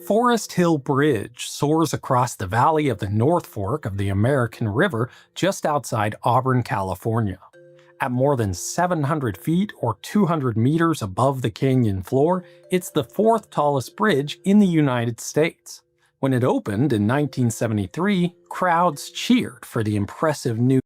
Forest Hill Bridge soars across the valley of the North Fork of the American River just outside Auburn, California. At more than 700 feet or 200 meters above the canyon floor, it's the fourth tallest bridge in the United States. When it opened in 1973, crowds cheered for the impressive new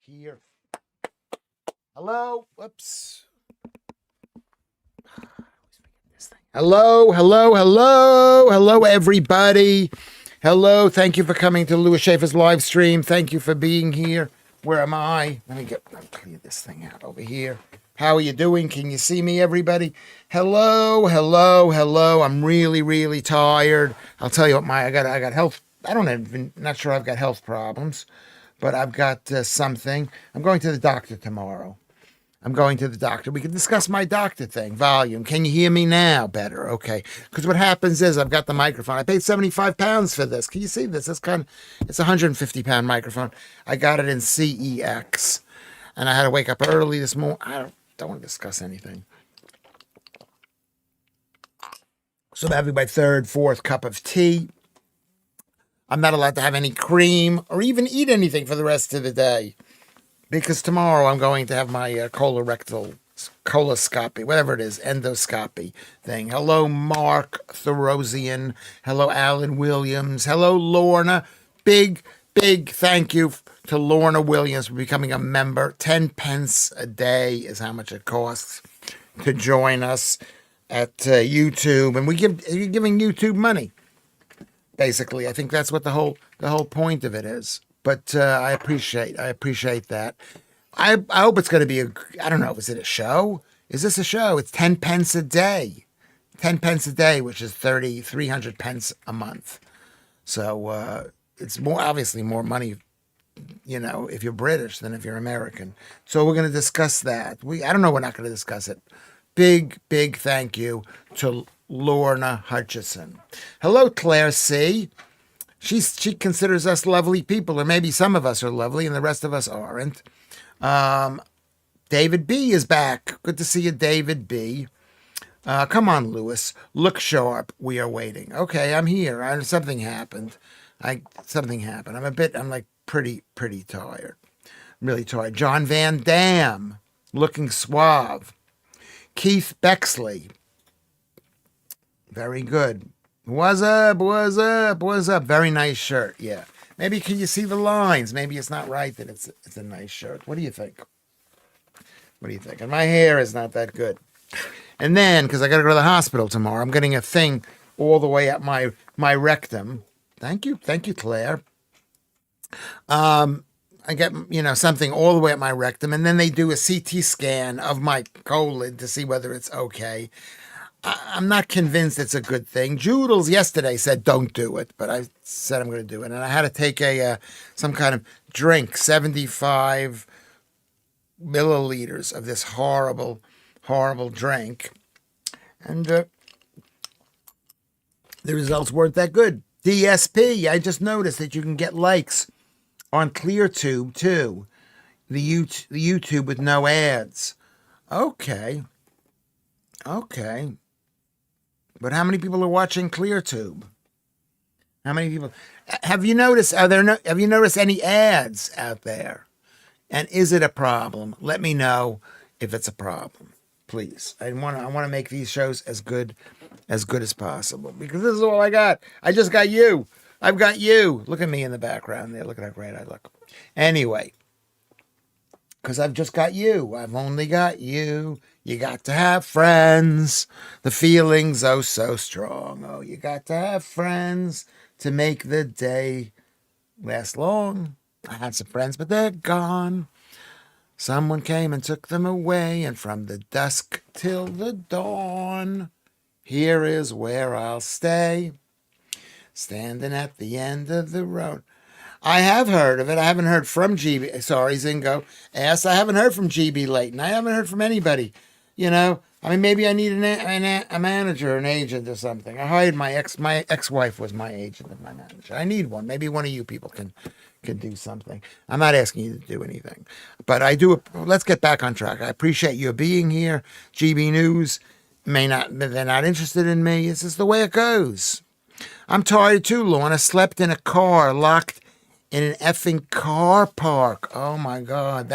here. Hello. Whoops. Hello, everybody. Hello. Thank you for coming to Lewis Schaffer's live stream. Thank you for being here. Where am I? I'll clear this thing out over here. How are you doing? Can you see me, everybody? Hello. I'm really tired. I'll tell you what, I got health. Not sure I've got health problems, but I've got something. I'm going to the doctor tomorrow. We can discuss my doctor thing. Volume. Can you hear me now better? Okay. Because what happens is I've got the microphone. I paid 75 pounds for this. Can you see this? It's a 150-pound microphone. I got it in CEX. And I had to wake up early this morning. I don't want to discuss anything. So I'm having my third, fourth cup of tea. I'm not allowed to have any cream or even eat anything for the rest of the day because tomorrow I'm going to have my colorectal coloscopy, whatever it is, endoscopy thing. Hello, Mark Therosian. Hello, Alan Williams. Hello, Lorna. Big thank you to Lorna Williams for becoming a member. 10 pence a day is how much it costs to join us at YouTube, and you're giving YouTube money. Basically, I think that's what the whole point of it is. But I appreciate that. I hope it's going to be I don't know, is it a show? Is this a show? It's 10 pence a day. 10 pence a day, which is 300 pence a month. So it's obviously more money, if you're British than if you're American. So we're going to discuss that. I don't know, we're not going to discuss it. Big thank you to Lorna Hutchison. Hello, Claire C. She considers us lovely people, or maybe some of us are lovely and the rest of us aren't. David B is back. Good to see you, David B. Come on, Lewis. Look sharp. We are waiting. Okay, I'm here. Something happened. I'm like pretty tired. I'm really tired. John Van Dam, looking suave. Keith Bexley. Very good. What's up? Very nice shirt. Yeah. Maybe can you see the lines? Maybe it's not right that it's a nice shirt. What do you think? And my hair is not that good. And then, because I got to go to the hospital tomorrow, I'm getting a thing all the way up my rectum. Thank you, Claire. I get, something all the way up my rectum, and then they do a CT scan of my colon to see whether it's okay. I'm not convinced it's a good thing. Joodles yesterday said don't do it, but I said I'm going to do it. And I had to take some kind of drink, 75 milliliters of this horrible drink. And the results weren't that good. DSP, I just noticed that you can get likes on ClearTube too. The YouTube with no ads. Okay. But how many people are watching ClearTube? How many people? Have you noticed? Have you noticed any ads out there? And is it a problem? Let me know if it's a problem, please. I want to make these shows as good as possible, because this is all I got. I just got you. I've got you. Look at me in the background there. Look at how great I look. Anyway, because I've just got you. I've only got you. You got to have friends. The feeling's oh so strong. Oh, you got to have friends to make the day last long. I had some friends, but they're gone. Someone came and took them away, and from the dusk till the dawn, here is where I'll stay, standing at the end of the road. I have heard of it. I haven't heard from GB. Sorry, Zingo. I haven't heard from GB Layton. I haven't heard from anybody. Maybe I need a manager, an agent or something. I hired my ex-wife was my agent and my manager. I need one. Maybe one of you people can do something. I'm not asking you to do anything, but I do. Let's get back on track. I appreciate you being here. GB News they're not interested in me. It's just the way it goes. I'm tired too, Lorna. Slept in a car, locked in an effing car park. Oh my God,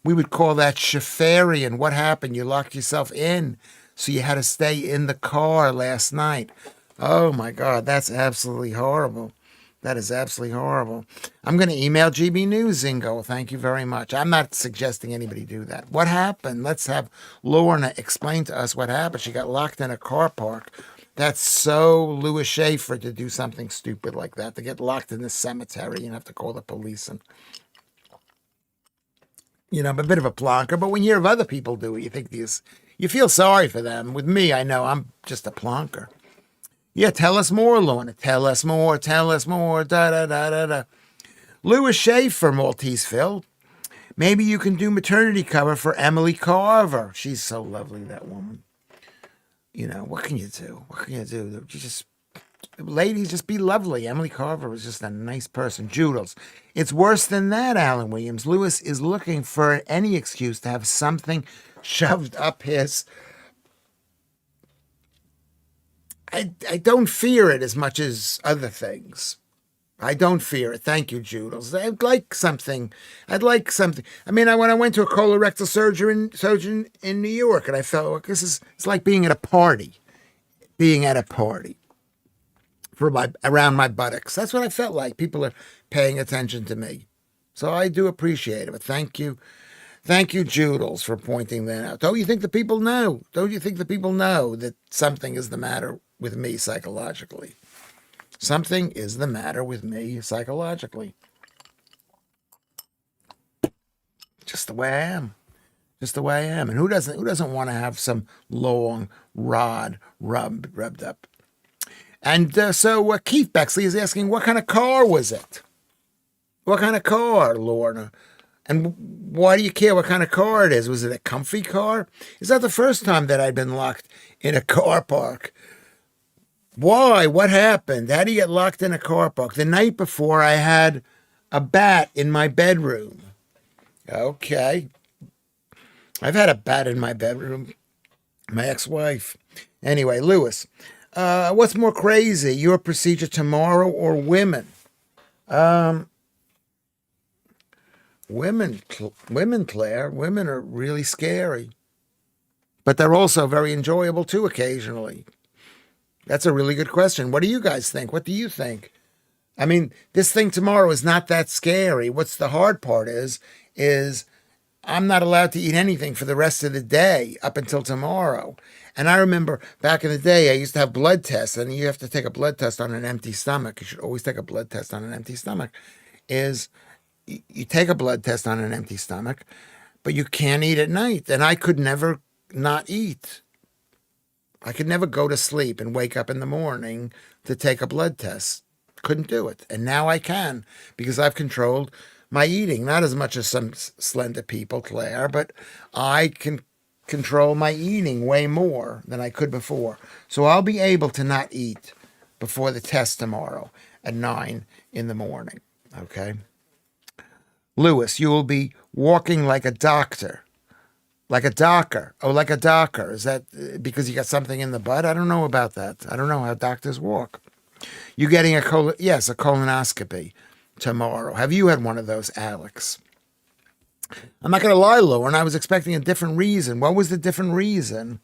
we would call that Schafferian. What happened? You locked yourself in, so you had to stay in the car last night. Oh my God, that's absolutely horrible. That is absolutely horrible. I'm going to email GB News, Zingo. Thank you very much. I'm not suggesting anybody do that. What happened? Let's have Lorna explain to us what happened. She got locked in a car park. That's so Lewis Schaffer to do something stupid like that, to get locked in the cemetery and have to call the police. And I'm a bit of a plonker, but when you hear of other people do it, you feel sorry for them. With me, I know I'm just a plonker. Yeah, tell us more, Lorna. Tell us more. Da. Lewis Schaffer, Maltese Phil. Maybe you can do maternity cover for Emily Carver. She's so lovely, that woman. What can you do? Ladies, just be lovely. Emily Carver was just a nice person. Joodles. It's worse than that, Alan Williams. Lewis is looking for any excuse to have something shoved up his... I don't fear it as much as other things. I don't fear it. Thank you, Judels. I'd like something. I mean, when I went to a colorectal surgeon in New York, and I felt like it's like being at a party. Being at a party around my buttocks. That's what I felt like. People are paying attention to me. So I do appreciate it. But thank you. Thank you, Judels, for pointing that out. Don't you think the people know? Don't you think the people know that something is the matter with me psychologically? Something is the matter with me psychologically. Just the way I am. Just the way I am. And who doesn't want to have some long rod rubbed up? And so Keith Bexley is asking, what kind of car was it? What kind of car, Lorna? And why do you care what kind of car it is? Was it a comfy car? Is that the first time that I'd been locked in a car park? Why? What happened? How do you get locked in a car park? The night before, I had a bat in my bedroom. Okay. I've had a bat in my bedroom. My ex-wife. Anyway, Lewis, what's more crazy, your procedure tomorrow or women? Women, Claire. Women are really scary. But they're also very enjoyable, too, occasionally. That's a really good question. What do you guys think? What do you think? I mean, this thing tomorrow is not that scary. What's the hard part is I'm not allowed to eat anything for the rest of the day up until tomorrow. And I remember back in the day, I used to have blood tests, and you have to take a blood test on an empty stomach. You should always take a blood test on an empty stomach. You take a blood test on an empty stomach, but you can't eat at night. And I could never not eat. I could never go to sleep and wake up in the morning to take a blood test. Couldn't do it. And now I can, because I've controlled my eating. Not as much as some slender people, Claire, but I can control my eating way more than I could before. So I'll be able to not eat before the test tomorrow at 9 in the morning. Okay? Lewis, you will be walking like a doctor. Like a docker. Oh, like a docker. Is that because you got something in the butt? I don't know about that. I don't know how doctors walk. You getting a colonoscopy tomorrow. Have you had one of those, Alex? I'm not going to lie, Lorna. I was expecting a different reason. What was the different reason,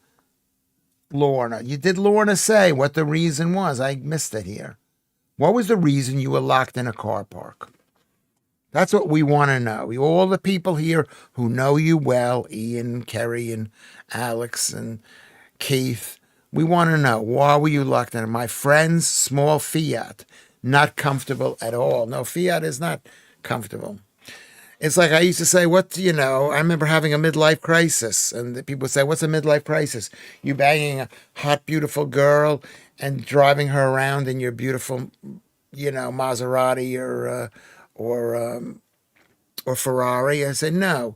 Lorna? You did, Lorna, say what the reason was. I missed it here. What was the reason you were locked in a car park? That's what we want to know. All the people here who know you well, Ian, Kerry, and Alex, and Keith, we want to know, why were you locked in? My friend's small Fiat, not comfortable at all. No, Fiat is not comfortable. It's like I used to say, I remember having a midlife crisis, and the people would say, what's a midlife crisis? You banging a hot, beautiful girl and driving her around in your beautiful, Maserati or Ferrari. I said, no.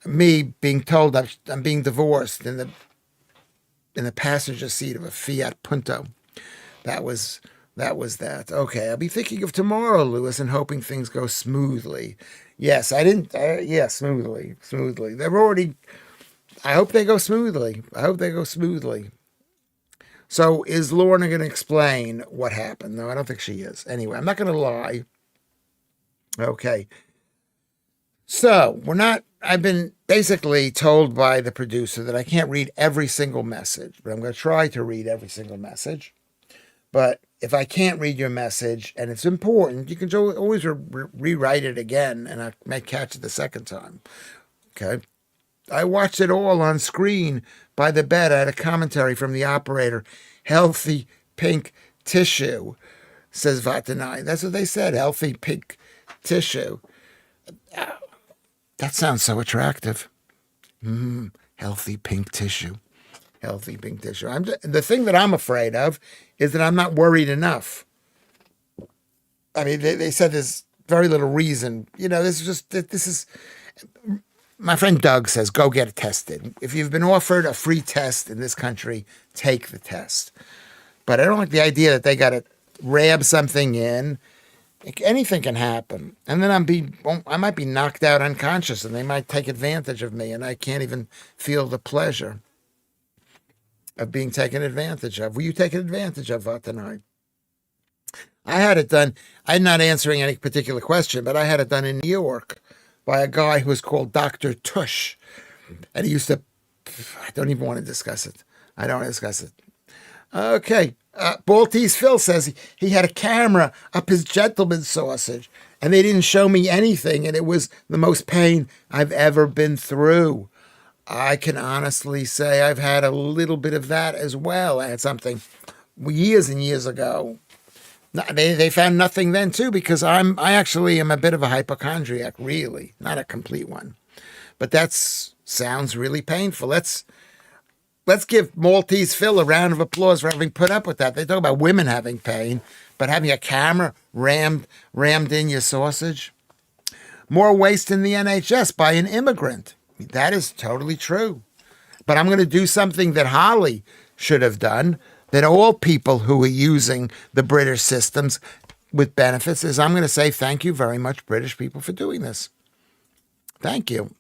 Me being told I'm being divorced in the passenger seat of a Fiat Punto. That was that. Okay, I'll be thinking of tomorrow, Lewis, and hoping things go smoothly. Yes, I didn't. Smoothly. I hope they go smoothly. So is Lorna going to explain what happened? No, I don't think she is. Anyway, I'm not going to lie. Okay. So I've been basically told by the producer that I can't read every single message, but I'm going to try to read every single message. But if I can't read your message and it's important, you can always rewrite it again, and I may catch it the second time. Okay. I watched it all on screen by the bed. I had a commentary from the operator. Healthy pink tissue, says Vatanai. That's what they said. Healthy pink tissue. That sounds so attractive. Healthy pink tissue. Healthy pink tissue. The thing that I'm afraid of is that I'm not worried enough. I mean, they said there's very little reason. This is. My friend Doug says, go get it tested. If you've been offered a free test in this country, take the test. But I don't like the idea that they got to rab something in. Anything can happen. And then I might be knocked out unconscious, and they might take advantage of me, and I can't even feel the pleasure. of being taken advantage of. Were you taken advantage of, Vatanai? I had it done. I'm not answering any particular question, but I had it done in New York by a guy who was called Dr. Tush. And he used to, I don't even want to discuss it. I don't want to discuss it. Okay. Baltese Phil says he had a camera up his gentleman's sausage and they didn't show me anything. And it was the most pain I've ever been through. I can honestly say I've had a little bit of that as well. I had something years and years ago. They found nothing then too, because I actually am a bit of a hypochondriac, really, not a complete one. But that sounds really painful. Let's give Maltese Phil a round of applause for having put up with that. They talk about women having pain, but having a camera rammed in your sausage. More waste in the NHS by an immigrant. That is totally true. But I'm going to do something that Holly should have done, that all people who are using the British systems with benefits, is I'm going to say thank you very much, British people, for doing this. Thank you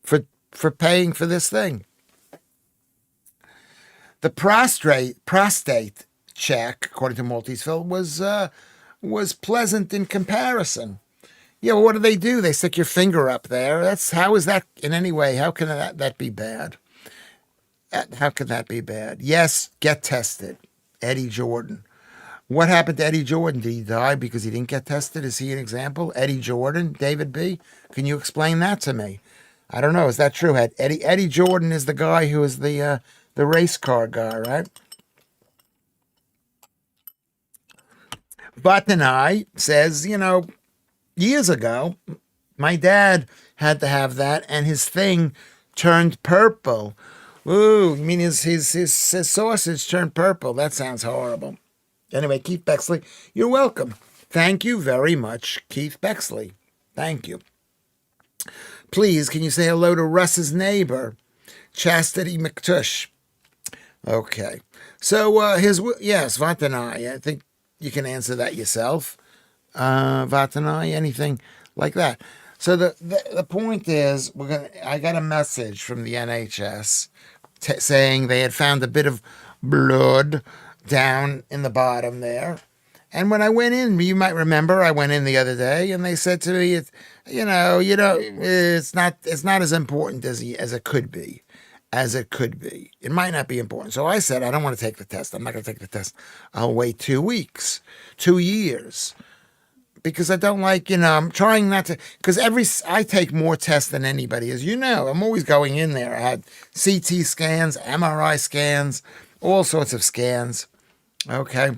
for paying for this thing. The prostate check, according to Maltese Phil, was pleasant in comparison. Yeah, well, what do? They stick your finger up there. How is that in any way? How can that be bad? How could that be bad? Yes, get tested. Eddie Jordan. What happened to Eddie Jordan? Did he die because he didn't get tested? Is he an example? Eddie Jordan, David B. Can you explain that to me? I don't know. Is that true? Eddie Jordan is the guy who is the race car guy, right? Batanai says, years ago, my dad had to have that, and his thing turned purple. Ooh, you mean his sausage turned purple? That sounds horrible. Anyway, Keith Bexley, you're welcome. Thank you very much, Keith Bexley. Thank you. Please, can you say hello to Russ's neighbor, Chastity McTush? Okay. So yes, Vatanai. I think you can answer that yourself. Vatanai, anything like that. So the point is, I got a message from the NHS saying they had found a bit of blood down in the bottom there. And when I went in, you might remember, I went in the other day, and they said to me, it's not as important as it could be. It might not be important. So I said, I don't want to take the test. I'm not going to take the test. I'll wait 2 weeks, 2 years. Because I don't like, I'm trying not to, because I take more tests than anybody. As you know, I'm always going in there. I had CT scans, MRI scans, all sorts of scans. Okay.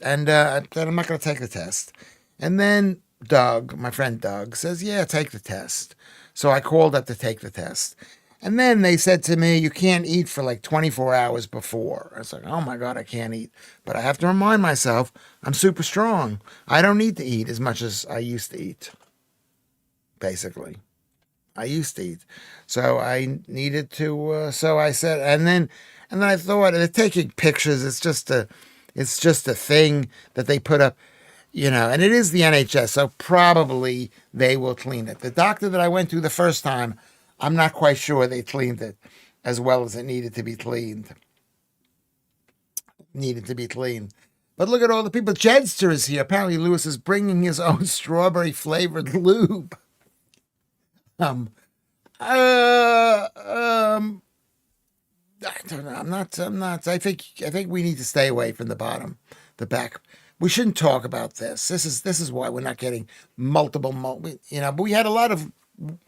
And I said, I'm not going to take the test. And then Doug, my friend Doug, says, yeah, take the test. So I called up to take the test. And then they said to me, you can't eat for like 24 hours before. I was like, oh my God, I can't eat. But I have to remind myself, I'm super strong. I don't need to eat as much as I used to eat. Basically. I used to eat. So I needed to, so I said, and then I thought, they're taking pictures. It's just a thing that they put up, and it is the NHS. So probably they will clean it. The doctor that I went to the first time, I'm not quite sure they cleaned it as well as it needed to be cleaned. But look at all the people. Jedster is here. Apparently Lewis is bringing his own strawberry flavored lube. I don't know. I'm not. I think we need to stay away from the back. We shouldn't talk about this. This is why we're not getting multiple. But we had a lot of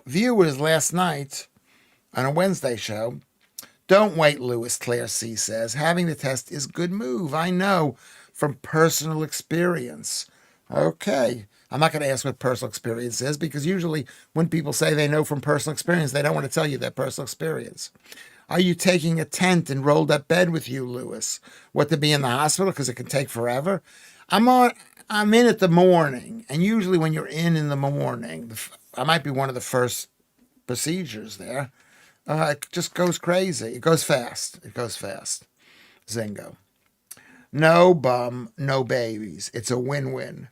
viewers last night on a Wednesday show. Don't wait, Lewis, Claire C. says. Having the test is good move. I know from personal experience. Okay. I'm not going to ask what personal experience is, because usually when people say they know from personal experience, they don't want to tell you their personal experience. Are you taking a tent and rolled up bed with you, Lewis? What, to be in the hospital because it can take forever? I'm in at the morning, and usually when you're in the morning, I might be one of the first procedures there. It just goes crazy. It goes fast. Zingo. No bum, no babies. It's a win-win.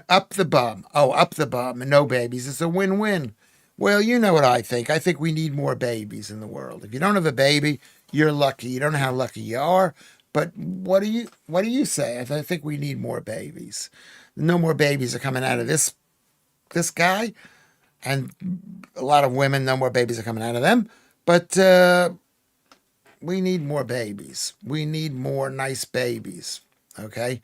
Up the bum, and no babies. It's a win-win. Well, you know what I think. I think we need more babies in the world. If you don't have a baby, you're lucky. You don't know how lucky you are. But what do you say? I think we need more babies. No more babies are coming out of this guy, and a lot of women. No more babies are coming out of them. But we need more babies. We need more nice babies. Okay.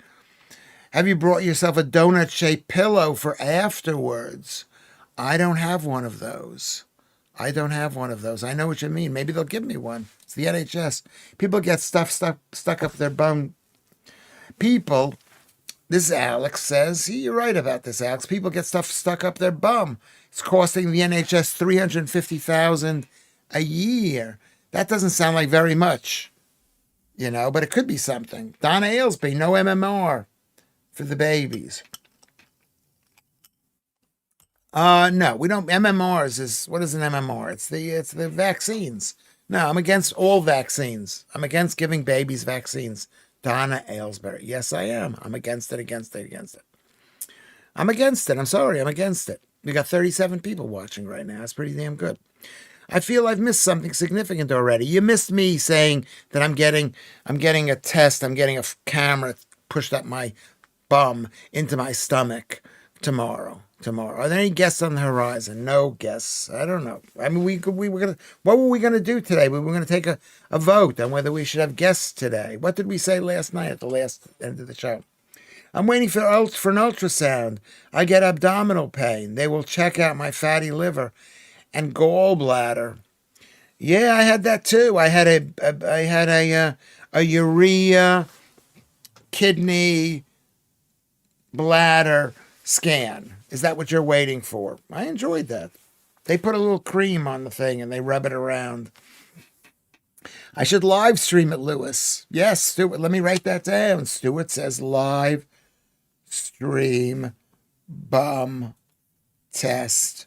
Have you brought yourself a donut-shaped pillow for afterwards? I don't have one of those. I don't have one of those. I know what you mean. Maybe they'll give me one. It's the NHS. People get stuff stuck up their bum. People, this Alex says, you're right about this, Alex. People get stuff stuck up their bum. It's costing the NHS $350,000 a year. That doesn't sound like very much, but it could be something. Donna Aylesby, no MMR for the babies. No, we don't. MMRs is, what is an MMR? It's the vaccines. No, I'm against all vaccines. I'm against giving babies vaccines. Donna Aylesbury. Yes, I am. I'm against it. I'm against it. I'm sorry. I'm against it. We got 37 people watching right now. That's pretty damn good. I feel I've missed something significant already. You missed me saying that I'm getting a test. I'm getting a camera pushed up my bum into my stomach tomorrow. Are there any guests on the horizon? No guests. I don't know. I mean, what were we gonna do today? We were gonna take a vote on whether we should have guests today. What did we say last night at the last end of the show? I'm waiting for an ultrasound. I get abdominal pain. They will check out my fatty liver and gallbladder. Yeah, I had that too. I had a urea, kidney, bladder scan. Is that what you're waiting for? I enjoyed that. They put a little cream on the thing and they rub it around. I should live stream it, Lewis. Yes, Stuart. Let me write that down. Stuart says live stream bum test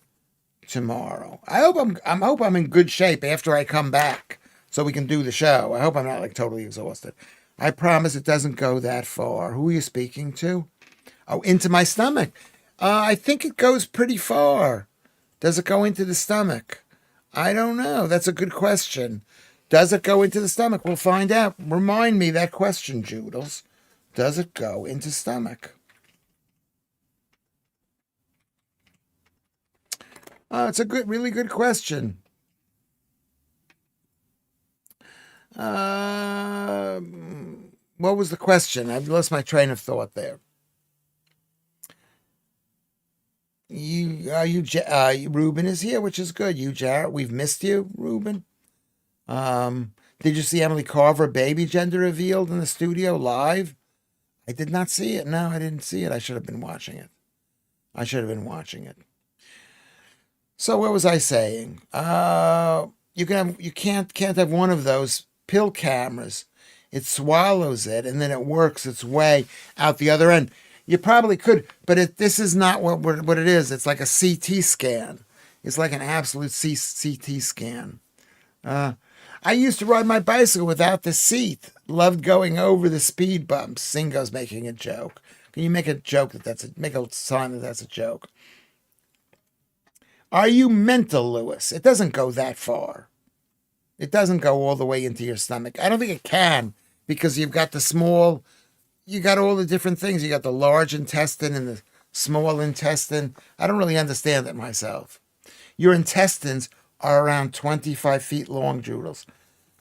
tomorrow. I hope I'm in good shape after I come back so we can do the show. I hope I'm not like totally exhausted. I promise it doesn't go that far. Who are you speaking to? Oh, into my stomach. I think it goes pretty far. Does it go into the stomach? I don't know. That's a good question. Does it go into the stomach? We'll find out. Remind me that question, Joodles. Does it go into stomach? It's a really good question. What was the question? I've lost my train of thought there. Ruben is here, which is good. You, Jarrett, we've missed you, Ruben. Did you see Emily Carver baby gender revealed in the studio live? I did not see it. No, I didn't see it. I should have been watching it. So what was I saying? You can't have one of those pill cameras. It swallows it and then it works its way out the other end. You probably could, but this is not what it is. It's like a CT scan. It's like an absolute CT scan. I used to ride my bicycle without the seat. Loved going over the speed bumps. Singo's making a joke. Can you make a joke make a sign that that's a joke? Are you mental, Lewis? It doesn't go that far. It doesn't go all the way into your stomach. I don't think it can because you've got you got all the different things. You got the large intestine and the small intestine. I don't really understand it myself. Your intestines are around 25 feet long, Joodles.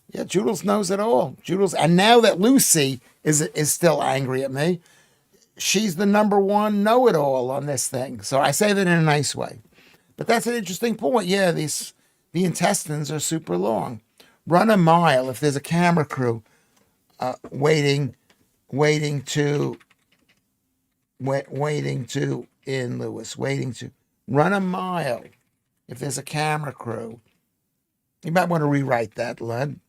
Yeah, Joodles knows it all. Joodles, and now that Lucy is still angry at me, she's the number one know-it-all on this thing. So I say that in a nice way. But that's an interesting point. Yeah, the intestines are super long. Run a mile if there's a camera crew waiting to run a mile if there's a camera crew. You might want to rewrite that, Lud.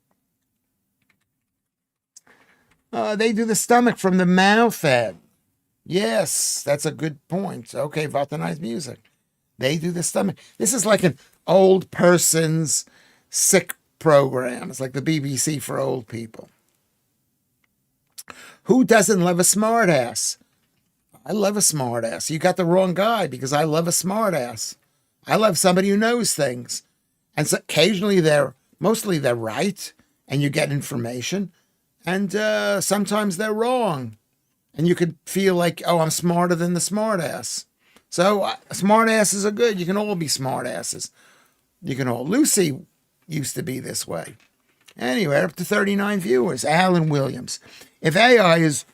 They do the stomach from the mouth end. Yes, that's a good point. Okay, Vatanized music. They do the stomach. This is like an old person's sick program. It's like the BBC for old people. Who doesn't love a smartass? I love a smartass. You got the wrong guy because I love a smartass. I love somebody who knows things. And so occasionally mostly they're right. and you get information, and sometimes they're wrong. And you could feel like, oh, I'm smarter than the smart ass. So smart asses are good. You can all be smart asses. You can all. Lucy used to be this way. Anyway, up to 39 viewers. Alan Williams. If AI is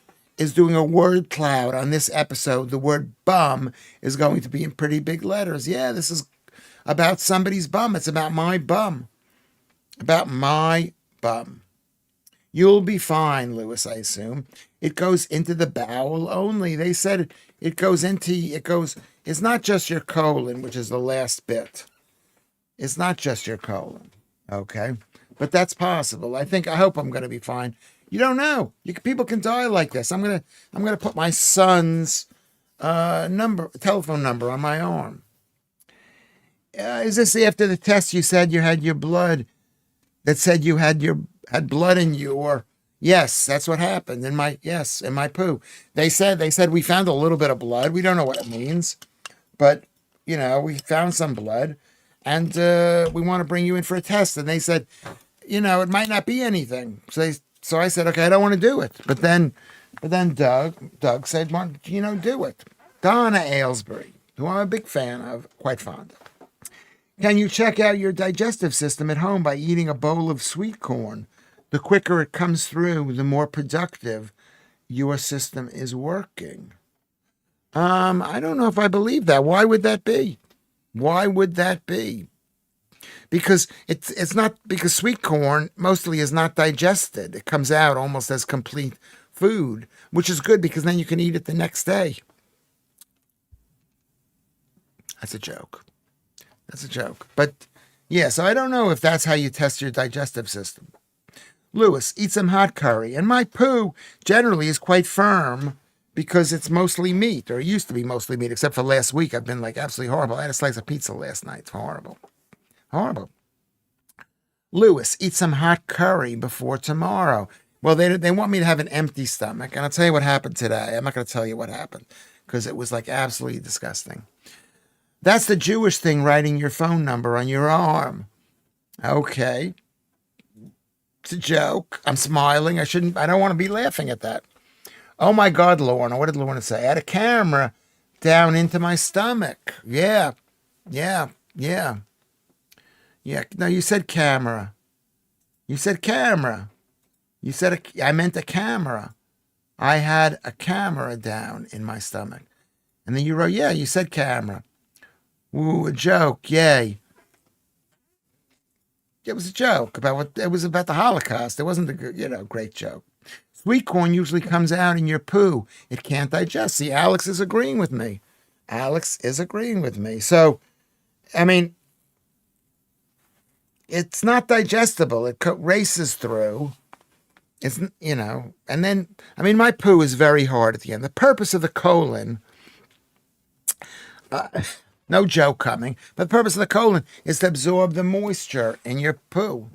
doing a word cloud on this episode, the word bum is going to be in pretty big letters. Yeah, this is about somebody's bum. It's about my bum. About my bum. You'll be fine, Lewis, I assume. It goes into the bowel only. They said it's not just your colon, which is the last bit. It's not just your colon, okay? But that's possible. I hope I'm going to be fine. You don't know. People can die like this. I'm gonna put my son's telephone number on my arm. Is this after the test you said you had your blood? That said you had blood in you, or yes, that's what happened in my poo. They said we found a little bit of blood. We don't know what it means, but we found some blood, and we want to bring you in for a test. And they said, it might not be anything. So I said, okay, I don't want to do it. But then Doug said, well, do it. Donna Aylesbury, who I'm a big fan of, quite fond of. Can you check out your digestive system at home by eating a bowl of sweet corn? The quicker it comes through, the more productive your system is working. I don't know if I believe that. Why would that be? Why would that be? Because it's not, because sweet corn mostly is not digested. It comes out almost as complete food, which is good because then you can eat it the next day. That's a joke. But yeah, so I don't know if that's how you test your digestive system. Lewis, eat some hot curry. And my poo generally is quite firm because it's mostly meat, or it used to be mostly meat, except for last week. I've been like absolutely horrible. I had a slice of pizza last night. It's horrible. Horrible. Lewis, eat some hot curry before tomorrow. Well, they want me to have an empty stomach. And I'll tell you what happened today. I'm not going to tell you what happened because it was like absolutely disgusting. That's the Jewish thing, writing your phone number on your arm. Okay. It's a joke. I'm smiling. I don't want to be laughing at that. Oh my God, Lorna. What did Lorna say? I had a camera down into my stomach. Yeah. No, you said camera. I meant a camera. I had a camera down in my stomach. And then you wrote, yeah, you said camera. Ooh, a joke, yay. It was a joke it was about the Holocaust. It wasn't a great joke. Sweet corn usually comes out in your poo. It can't digest. See, Alex is agreeing with me. So, I mean, it's not digestible. It races through. It's, and then, my poo is very hard at the end. The purpose of the colon, no joke coming, but the purpose of the colon is to absorb the moisture in your poo.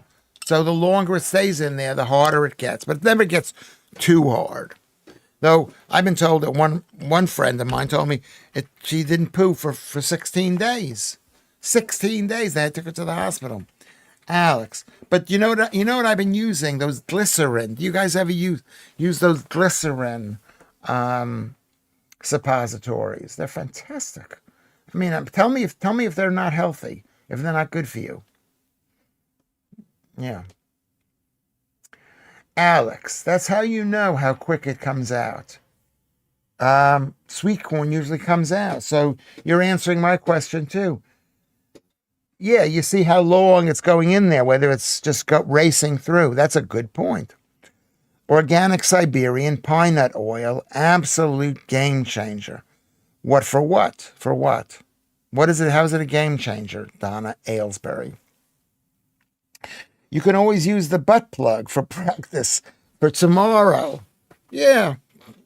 So the longer it stays in there, the harder it gets. But it never gets too hard. Though I've been told that one friend of mine told me she didn't poo for 16 days. 16 days. They took her to the hospital. Alex, but you know what I've been using? Those glycerin. Do you guys ever use those glycerin suppositories? They're fantastic. Tell me if they're not healthy, if they're not good for you. Yeah. Alex, that's how you know how quick it comes out. Sweet corn usually comes out. So you're answering my question too. Yeah, you see how long it's going in there, whether it's just racing through. That's a good point. Organic Siberian pine nut oil, absolute game changer. What for what? For what? What is it? How is it a game changer, Donna Aylesbury? You can always use the butt plug for practice for tomorrow. Yeah,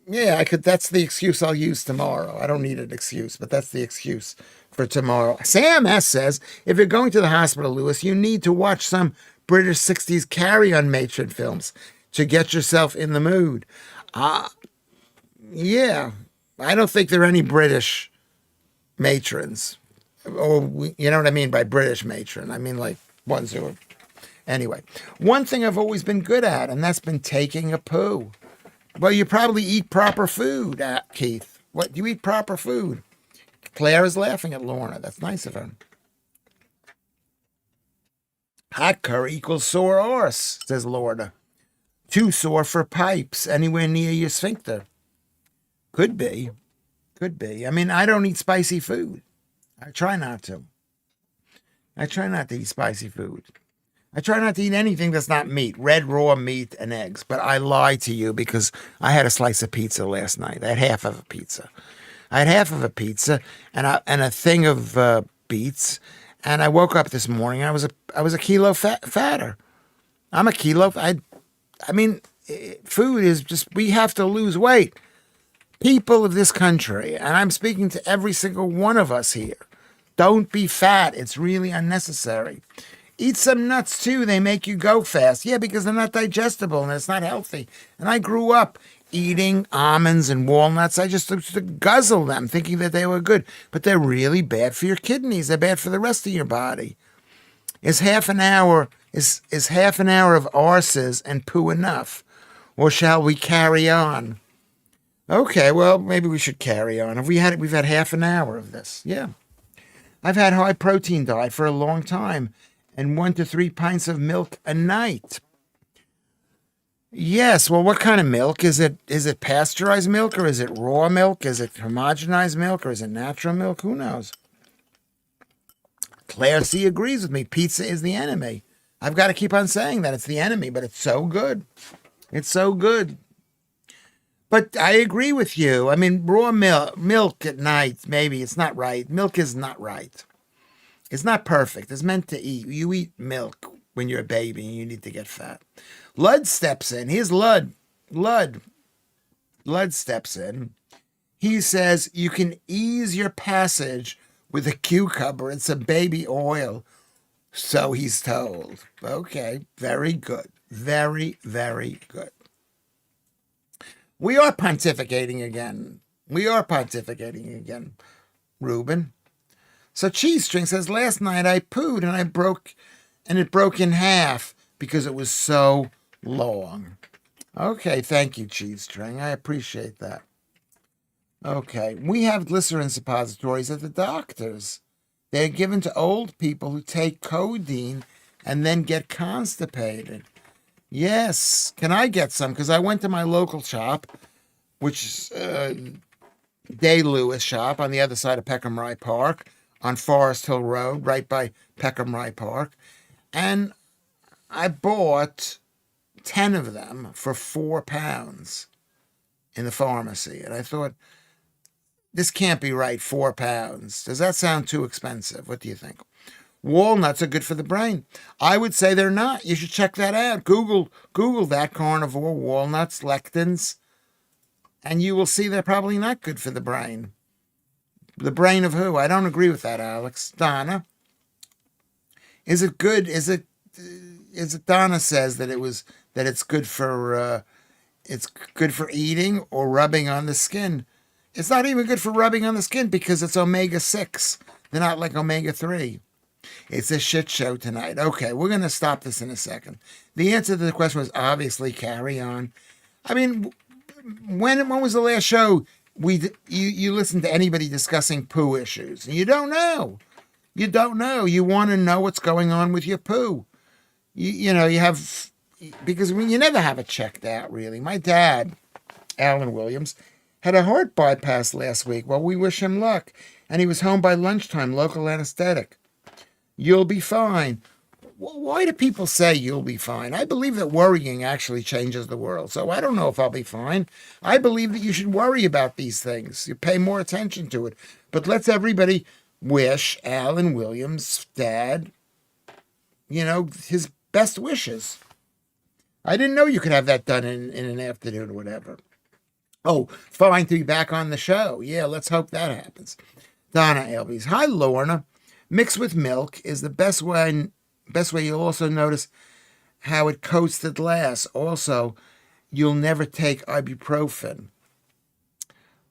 I could. That's the excuse I'll use tomorrow. I don't need an excuse, but that's the excuse for tomorrow. Sam S. says, if you're going to the hospital, Lewis, you need to watch some British 60s carry-on matron films to get yourself in the mood. Yeah. I don't think there are any British matrons. Or, you know what I mean by British matron? I mean like ones who are Anyway, one thing I've always been good at, and that's been taking a poo. Well, you probably eat proper food, Keith. What, you eat proper food? Claire is laughing at Lorna. That's nice of her. Hot curry equals sore arse, says Lorna. Too sore for pipes anywhere near your sphincter. Could be. Could be. I mean, I don't eat spicy food. I try not to. I try not to eat spicy food. I try not to eat anything that's not meat, red raw meat and eggs. But I lie to you because I had a slice of pizza last night. I had half of a pizza. and a thing of beets. And I woke up this morning. I was a kilo fatter. I'm a kilo. I mean, food is just, we have to lose weight. People of this country, and I'm speaking to every single one of us here, don't be fat. It's really unnecessary. Eat some nuts too. They make you go fast. Yeah, because they're not digestible and it's not healthy. And I grew up eating almonds and walnuts. I just used to guzzle them thinking that they were good, but they're really bad for your kidneys. They're bad for the rest of your body. Is half an hour of arses and poo enough? Or shall we carry on? Okay, well, maybe we should carry on. We've had half an hour of this. Yeah. I've had high protein diet for a long time and 1 to 3 pints of milk a night. Yes, well, what kind of milk? Is it pasteurized milk, or is it raw milk? Is it homogenized milk, or is it natural milk? Who knows? Claire C. agrees with me. Pizza is the enemy. I've got to keep on saying that. It's the enemy, but it's so good. It's so good. But I agree with you. I mean, raw milk at night, maybe it's not right. Milk is not right. It's not perfect. It's meant to eat. You eat milk when you're a baby and you need to get fat. Lud steps in. Here's Lud. Lud steps in. He says you can ease your passage with a cucumber and some baby oil. So he's told. Okay, very good. Very, very good. We are pontificating again. Reuben. So Cheese String says, last night I pooed and it broke in half because it was so long. Okay, thank you, Cheese String. I appreciate that. Okay, we have glycerin suppositories at the doctor's. They're given to old people who take codeine and then get constipated. Yes, can I get some? Because I went to my local shop, which is Day Lewis shop on the other side of Peckham Rye Park, on Forest Hill Road, right by Peckham Rye Park. And I bought 10 of them for £4 in the pharmacy. And I thought, this can't be right, £4. Does that sound too expensive? What do you think? Walnuts are good for the brain. I would say they're not. You should check that out. Google that, carnivore walnuts, lectins, and you will see they're probably not good for the brain. The brain of who? I don't agree with that, Alex. Donna, is it good? Is it Donna says that it's good for eating or rubbing on the skin. It's not even good for rubbing on the skin because it's omega-6. They're not like omega-3. It's a shit show tonight. Okay, we're going to stop this in a second. The answer to the question was obviously carry on. I mean, when was the last show you listened to anybody discussing poo issues? You don't know. You don't know. You want to know what's going on with your poo. You have, because you never have it checked out, really. My dad, Alan Williams, had a heart bypass last week. Well, we wish him luck. And he was home by lunchtime, local anesthetic. You'll be fine. Why do people say you'll be fine? I believe that worrying actually changes the world. So I don't know if I'll be fine. I believe that you should worry about these things. You pay more attention to it. But let's everybody wish Alan Williams' dad, his best wishes. I didn't know you could have that done in an afternoon or whatever. Oh, fine to be back on the show. Yeah, let's hope that happens. Donna Albies. Hi, Lorna. Mixed with milk is the best way. You'll also notice how it coats the glass. Also, you'll never take ibuprofen.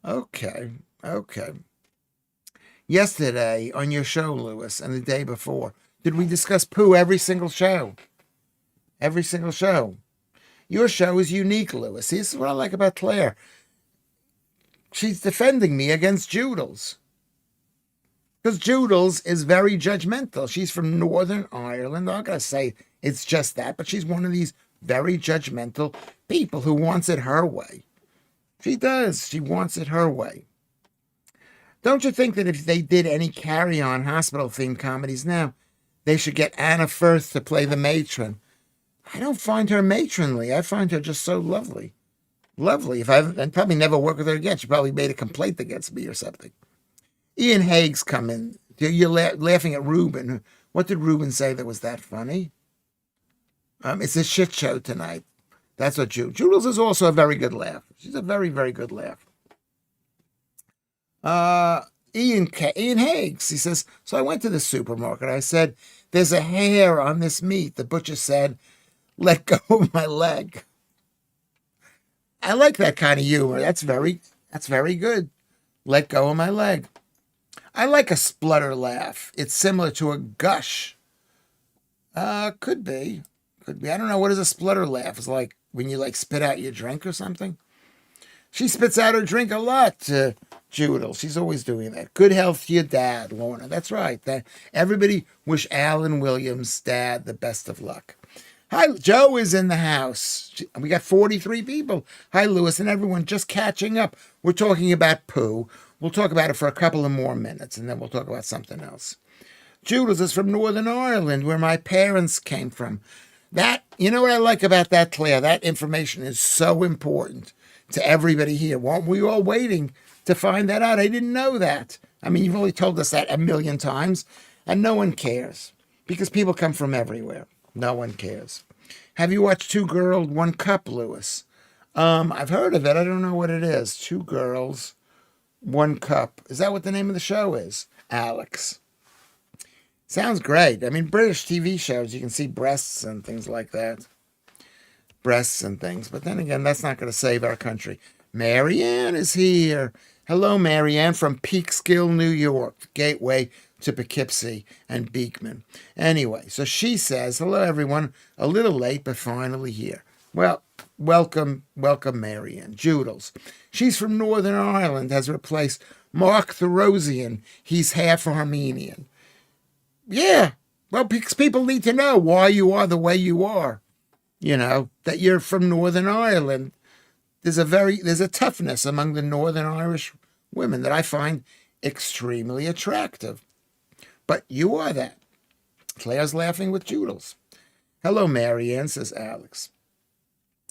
Okay. Yesterday on your show, Lewis, and the day before, did we discuss poo every single show? Every single show. Your show is unique, Lewis. See, this is what I like about Claire. She's defending me against Joodles. Because Joodles is very judgmental. She's from Northern Ireland. I'm not going to say it's just that, but she's one of these very judgmental people who wants it her way. She does. She wants it her way. Don't you think that if they did any carry-on hospital-themed comedies now, they should get Anna Firth to play the matron? I don't find her matronly. I find her just so lovely. Lovely. I'd probably never work with her again. She probably made a complaint against me or something. Ian Haig's come in. You're laughing at Ruben. What did Ruben say that was that funny? It's a shit show tonight. That's what Joodles is also a very good laugh. She's a very, very good laugh. Ian Haig's, he says, so I went to the supermarket. I said, there's a hair on this meat. The butcher said, let go of my leg. I like that kind of humor. That's very good. Let go of my leg. I like a splutter laugh. It's similar to a gush. Could be. I don't know. What is a splutter laugh? It's like when you like spit out your drink or something. She spits out her drink a lot, Judel. She's always doing that. Good health to your dad, Lorna. That's right. Everybody wish Alan Williams' dad the best of luck. Hi, Joe is in the house. We got 43 people. Hi, Lewis and everyone. Just catching up. We're talking about poo. We'll talk about it for a couple of more minutes, and then we'll talk about something else. Judith is from Northern Ireland, where my parents came from. You know what I like about that, Claire? That information is so important to everybody here. Weren't we all waiting to find that out? I didn't know that. I mean, you've only told us that a million times, and no one cares because people come from everywhere. No one cares. Have you watched Two Girls, One Cup, Lewis? I've heard of it. I don't know what it is. Two Girls, One Cup. Is that what the name of the show is? Alex. Sounds great. I mean, British TV shows, you can see breasts and things like that. Breasts and things. But then again, that's not going to save our country. Marianne is here. Hello, Marianne from Peekskill, New York. Gateway to Poughkeepsie and Beekman. Anyway, so she says, hello, everyone. A little late, but finally here. Well, welcome, Marianne. Joodles. She's from Northern Ireland, has replaced Mark Therosian. He's half Armenian. Yeah, well, because people need to know why you are the way you are. You know, that you're from Northern Ireland. There's a toughness among the Northern Irish women that I find extremely attractive. But you are that. Claire's laughing with Joodles. Hello, Marianne, says Alex.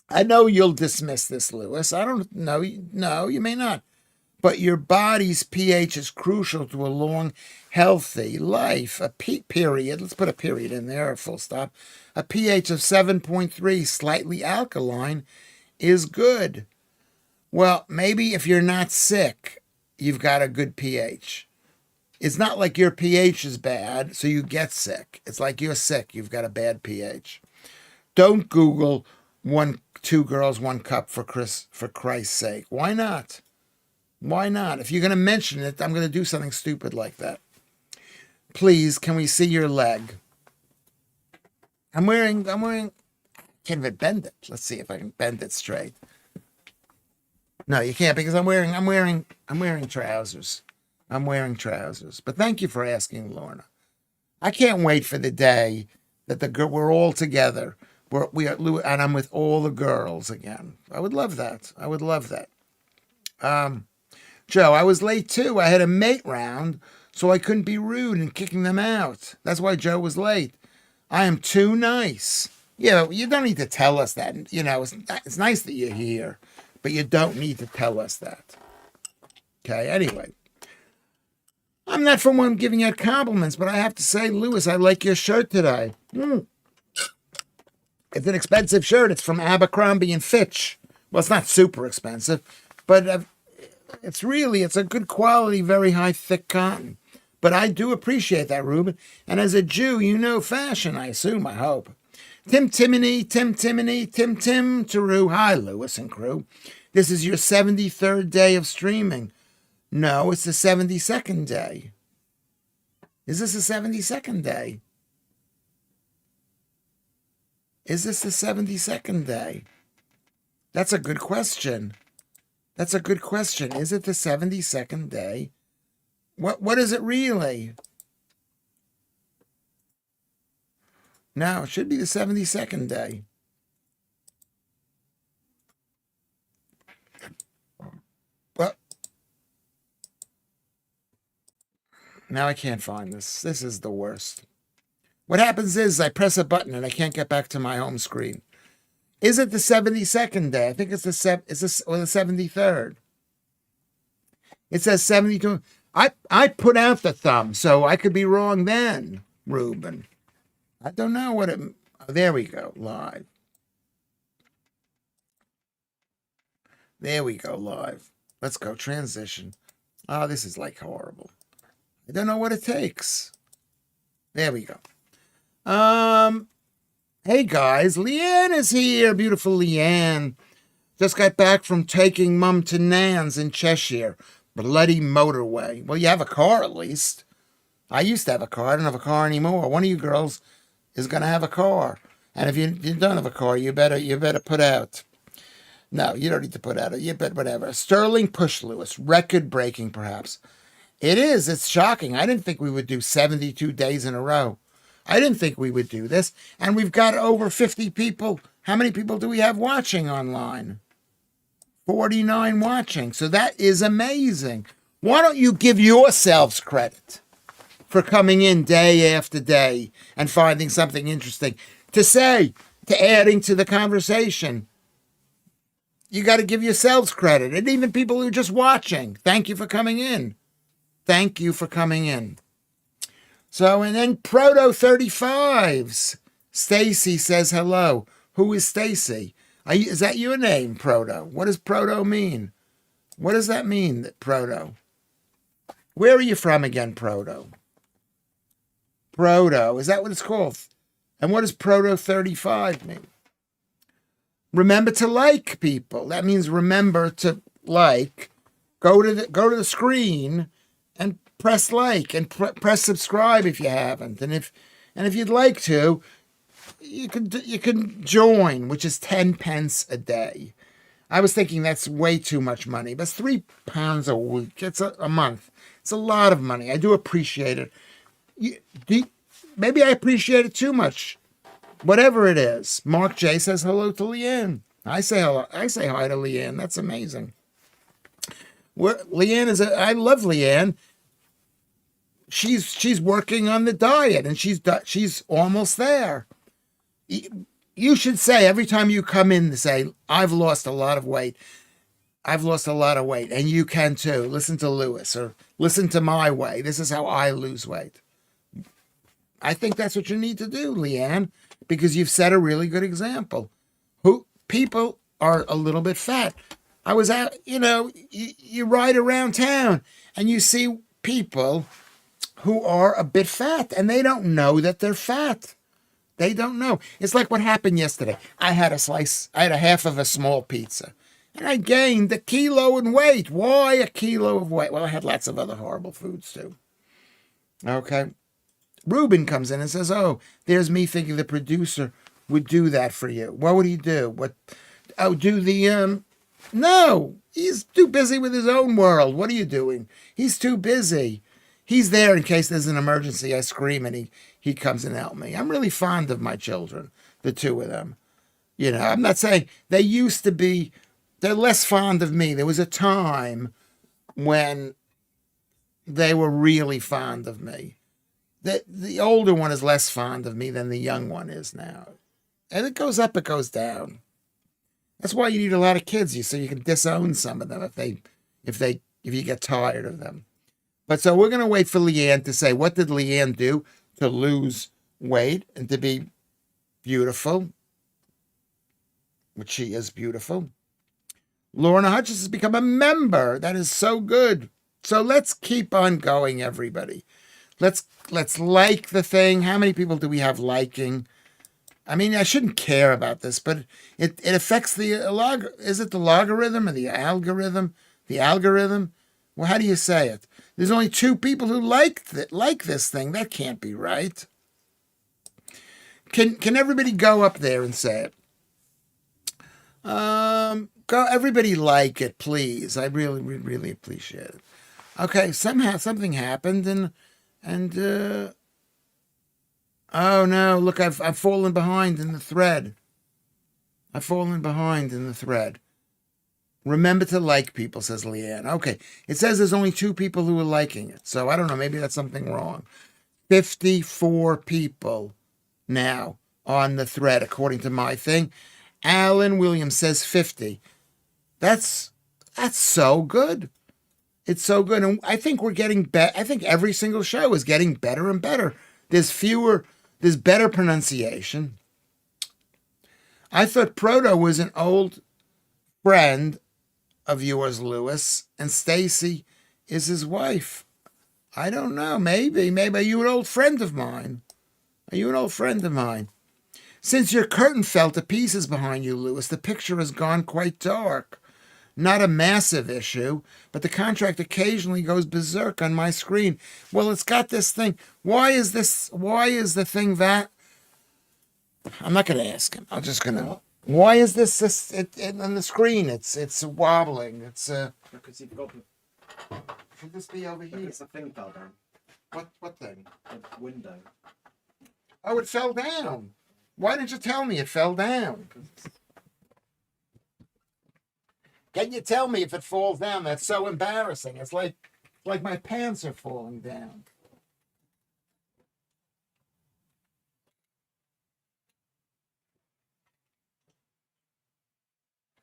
I know you'll dismiss this, Lewis. I don't know. No, you may not. But your body's pH is crucial to a long, healthy life. A period, let's put a period in there, a full stop. A pH of 7.3, slightly alkaline, is good. Well, maybe if you're not sick, you've got a good pH. It's not like your pH is bad, so you get sick. It's like you're sick, you've got a bad pH. Don't Google Two Girls, One Cup for Christ's sake. Why not? Why not? If you're going to mention it, I'm going to do something stupid like that. Please, can we see your leg? I'm wearing, can't even bend it. Let's see if I can bend it straight. No, you can't because I'm wearing trousers. I'm wearing trousers. But thank you for asking, Lorna. I can't wait for the day that we're all together. And I'm with all the girls again. I would love that. I would love that. Joe, I was late too. I had a mate round, so I couldn't be rude in kicking them out. That's why Joe was late. I am too nice. Yeah, you don't need to tell us that. You know, it's nice that you're here, but you don't need to tell us that. Okay, anyway. I'm not from one giving out compliments, but I have to say, Lewis, I like your shirt today. It's an expensive shirt. It's from Abercrombie and Fitch. Well, it's not super expensive, but it's a good quality, very high, thick cotton. But I do appreciate that, Ruben. And as a Jew, you know fashion, I assume, I hope. Tim Timoney, Tim Taru. Hi, Lewis and crew. This is your 73rd day of streaming. No, it's the 72nd day. Is this the 72nd day? Is this the 72nd day? That's a good question. That's a good question. Is it the 72nd day? What is it really? No, it should be the 72nd day. Well, now I can't find this. This is the worst. What happens is I press a button and I can't get back to my home screen. Is it the 72nd day? I think it's or the 73rd. It says 72. I put out the thumb, so I could be wrong then, Ruben. I don't know what it... Oh, there we go, live. There we go, live. Let's go, transition. Oh, this is like horrible. I don't know what it takes. There we go. Hey guys, Leanne is here. Beautiful Leanne. Just got back from taking Mum to Nan's in Cheshire. Bloody motorway. Well, you have a car at least. I used to have a car. I don't have a car anymore. One of you girls is going to have a car. And if you don't have a car, you better put out. No, you don't need to put out. You better whatever. Sterling push, Lewis. Record breaking, perhaps. It is. It's shocking. I didn't think we would do 72 days in a row. I didn't think we would do this. And we've got over 50 people. How many people do we have watching online? 49 watching. So that is amazing. Why don't you give yourselves credit for coming in day after day and finding something interesting to say, to adding to the conversation? You got to give yourselves credit. And even people who are just watching. Thank you for coming in. Thank you for coming in. So, and then Proto 35s. Stacy says hello. Who is Stacy? Is that your name, Proto? What does Proto mean? What does that mean, Proto? Where are you from again, Proto? Proto, is that what it's called? And what does Proto 35 mean? Remember to like, people. That means remember to like. Go to the screen and press like and press subscribe if you haven't. And if you'd like to, you can join, which is 10 pence a day. I was thinking that's way too much money, but it's £3 a week. It's a month. It's a lot of money. I do appreciate it. Maybe I appreciate it too much. Whatever it is. Mark J says hello to Leanne. I say hello. I say hi to Leanne. That's amazing. Leanne I love Leanne. She's working on the diet and she's almost there. You should say every time you come in to say, I've lost a lot of weight. I've lost a lot of weight. And you can too. Listen to Lewis or listen to my way. This is how I lose weight. I think that's what you need to do, Leanne, because you've set a really good example. People are a little bit fat. I was out, you ride around town and you see people who are a bit fat and they don't know that they're fat. They don't know. It's like what happened yesterday. I had a half of a small pizza and I gained 1 kilo in weight. Why 1 kilo of weight? Well, I had lots of other horrible foods too. Okay. Ruben comes in and says, oh, there's me thinking the producer would do that for you. What would he do? No, he's too busy with his own world. What are you doing? He's too busy. He's there in case there's an emergency. I scream and he comes and helps me. I'm really fond of my children, the two of them. I'm not saying they used to be, they're less fond of me. There was a time when they were really fond of me. The older one is less fond of me than the young one is now. And it goes up, it goes down. That's why you need a lot of kids, so you can disown some of them if you get tired of them. But so we're going to wait for Leanne to say, what did Leanne do to lose weight and to be beautiful? Which she is beautiful. Lorna Hutchins has become a member. That is so good. So let's keep on going, everybody. Let's like the thing. How many people do we have liking? I mean, I shouldn't care about this, but it affects the is it the logarithm or the algorithm? The algorithm? Well, how do you say it? There's only 2 people who like this thing. That can't be right. Can everybody go up there and say it? Go, everybody like it, please. I really appreciate it. Okay, somehow something happened, and oh no, look, I've fallen behind in the thread. I've fallen behind in the thread. Remember to like people, says Leanne. Okay, it says there's only 2 people who are liking it, so I don't know, maybe that's something wrong. 54 people now on the thread, according to my thing. Alan Williams says 50. That's so good. It's so good. And I think we're getting better. I think every single show is getting better and better. There's better pronunciation. I thought Proto was an old friend of yours, Lewis, and Stacy is his wife. I don't know. Maybe are you an old friend of mine? Are you an old friend of mine? Since your curtain fell to pieces behind you, Lewis, the picture has gone quite dark. Not a massive issue, but the contract occasionally goes berserk on my screen. Well, it's got this thing. Why is the thing that? I'm not going to ask him. I'm just going to. Why is this on the screen? It's wobbling. Because you've got Should this be over here? the thing fell down. What thing? The window. Oh, it fell down. Why didn't you tell me it fell down? Can you tell me if it falls down? That's so embarrassing. It's like my pants are falling down.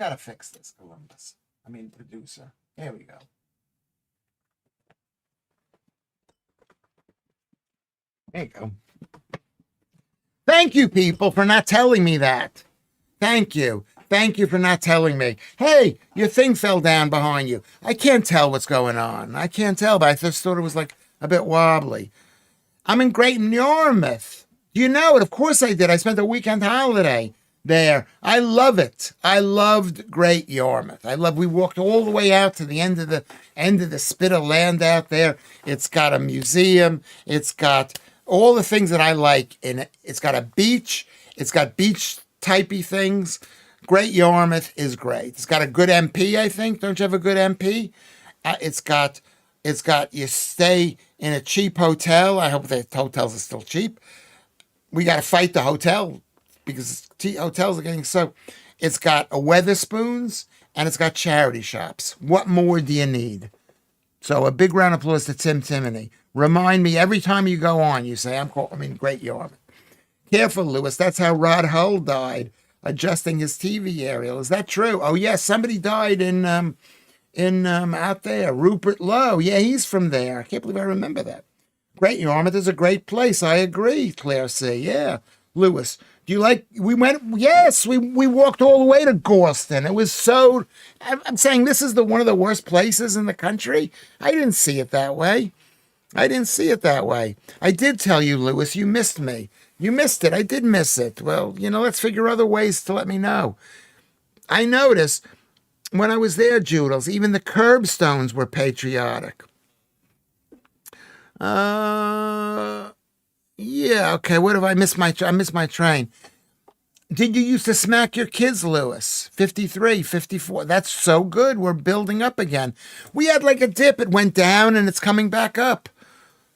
Gotta fix this, Columbus. I mean, producer. There we go. There you go. Thank you, people, for not telling me that. Thank you. Thank you for not telling me. Hey, your thing fell down behind you. I can't tell what's going on. I can't tell, but I just thought it was like a bit wobbly. I'm in Great Yarmouth. Do you know it? Of course I did. I spent a weekend holiday there. I love it. I loved Great Yarmouth. We walked all the way out to the end of the spit of land out there. It's got a museum. It's got all the things that I like in it. It's got a beach. It's got beach typey things. Great Yarmouth is great. It's got a good MP, I think. Don't you have a good MP? It's got you stay in a cheap hotel. I hope the hotels are still cheap. We got to fight the hotel because hotels are getting so. It's got a Weatherspoons and it's got charity shops. What more do you need? So a big round of applause to Tim Timoney. Remind me every time you go on, you say, Great Yarmouth. Careful, Lewis. That's how Rod Hull died, adjusting his TV aerial. Is that true? Oh, yes. Somebody died in out there. Rupert Lowe. Yeah, he's from there. I can't believe I remember that. Great Yarmouth is a great place. I agree, Claire C. Yeah. Lewis, do you like, we walked all the way to Gorston. It was so, I'm saying this is one of the worst places in the country. I didn't see it that way. I did tell you, Lewis, you missed me. You missed it. I did miss it. Well, let's figure other ways to let me know. I noticed when I was there, Joodles, even the curbstones were patriotic. Yeah, okay. What have I missed? I missed my train. Did you used to smack your kids, Lewis? 53, 54. That's so good. We're building up again. We had like a dip. It went down and it's coming back up.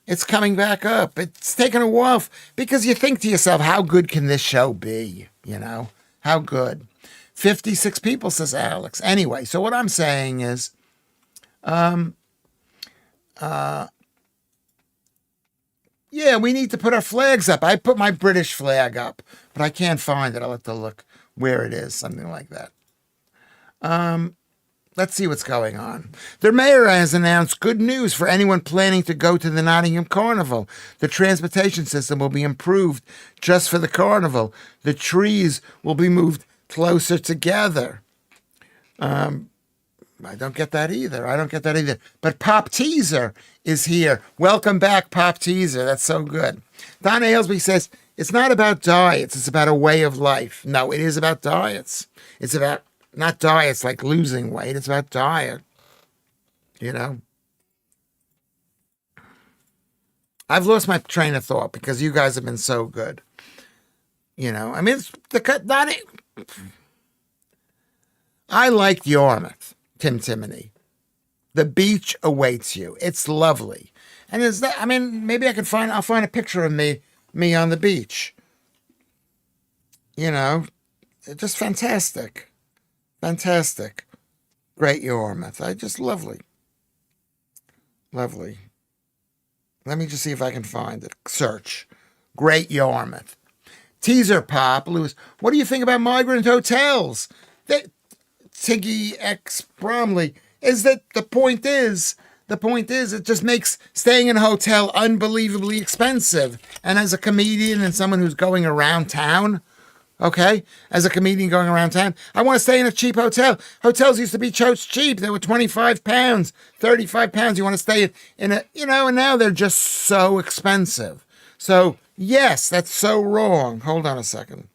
It's coming back up. It's taken a while because you think to yourself, how good can this show be? How good? 56 people, says Alex. Anyway, so what I'm saying is, yeah, we need to put our flags up. I put my British flag up, but I can't find it. I'll have to look where it is, something like that. Let's see what's going on. The mayor has announced good news for anyone planning to go to the Nottingham Carnival. The transportation system will be improved just for the carnival. The trees will be moved closer together. I don't get that either. But Pop Teaser is here. Welcome back, Pop Teaser. That's so good. Donna Aylesby says, it's not about diets. It's about a way of life. No, it is about diets. It's about not diets like losing weight. It's about diet. I've lost my train of thought because you guys have been so good. You know, I mean, it's the cut. Not it. I like Yarmouth, Timony. The beach awaits you. It's lovely, and is that? I mean, maybe I can find. I'll find a picture of me on the beach. You know, just fantastic, fantastic. Great Yarmouth. I just lovely, lovely. Let me just see if I can find it. Search. Great Yarmouth. Teaser pop, Lewis. What do you think about migrant hotels? That Tiggy X Bromley is that the point is it just makes staying in a hotel unbelievably expensive. And as a comedian and someone who's going around town, okay, as a comedian going around town, I want to stay in a cheap hotel. Hotels used to be cheap. They were £25, £35. You want to stay in a, you know, and now they're just so expensive. So yes, that's so wrong. Hold on a second.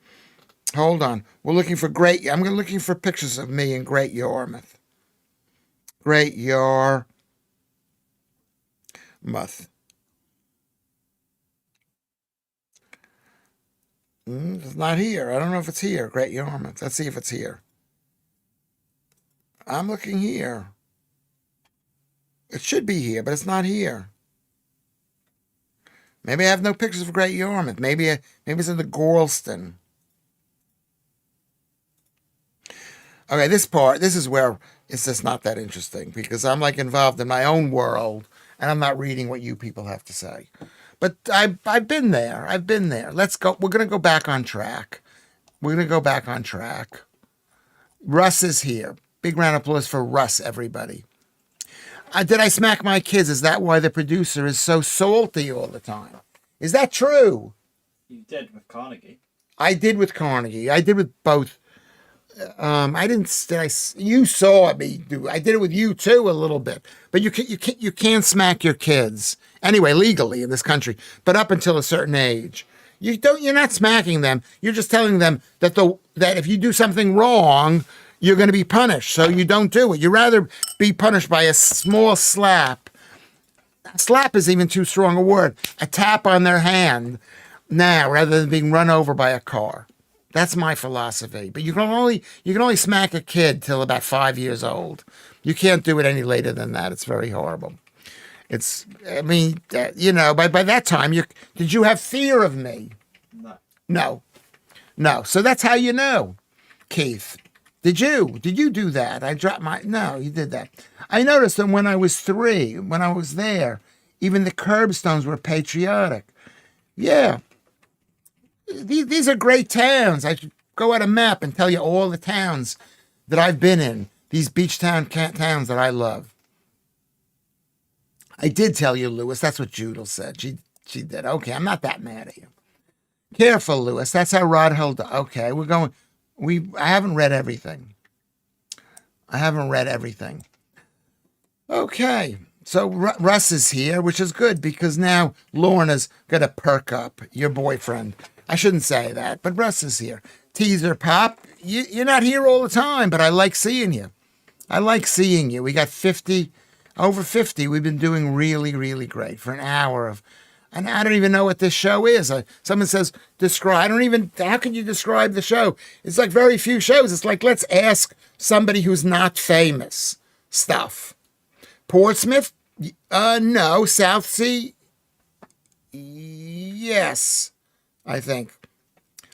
Hold on. We're looking for I'm looking for pictures of me in Great Yarmouth. Great Yarmouth. It's not here. I don't know if it's here. Great Yarmouth. Let's see if it's here. I'm looking here. It should be here, but it's not here. Maybe I have no pictures of Great Yarmouth. Maybe it's in the Gorleston. Okay, this is where it's just not that interesting because I'm like involved in my own world and I'm not reading what you people have to say. But I've been there. I've been there. Let's go. We're going to go back on track. We're going to go back on track. Russ is here. Big round of applause for Russ, everybody. Did I smack my kids? Is that why the producer is so salty all the time? Is that true? You did with Carnegie. I did with Carnegie. I did with both. I didn't. You saw me do. I did it with you too a little bit. But you can't smack your kids anyway legally in this country. But up until a certain age, you're not smacking them. You're just telling them that that if you do something wrong, you're going to be punished. So you don't do it. You'd rather be punished by a small slap. Slap is even too strong a word. A tap on their hand now rather than being run over by a car. That's my philosophy. But you can only smack a kid till about 5 years old. You can't do it any later than that. It's very horrible. By that time, did you have fear of me? No. So that's how you know, Keith. Did you do that? No, you did that. I noticed that when I was 3, when I was there, even the curbstones were patriotic. Yeah. These are great towns. I should go out a map and tell you all the towns that I've been in. These beach towns that I love. I did tell you, Lewis. That's what Judel said. She did. Okay, I'm not that mad at you. Careful, Lewis. That's how Rod held. Okay, we're going. I haven't read everything. Okay. So Russ is here, which is good because now Lorna's going to perk up, your boyfriend. I shouldn't say that, but Russ is here. Teaser pop, you're not here all the time, but I like seeing you. We got over 50. We've been doing really, really great for an hour and I don't even know what this show is. Someone says, describe. How can you describe the show? It's like very few shows. It's like, let's ask somebody who's not famous stuff. Portsmouth? No. South Sea? Yes, I think.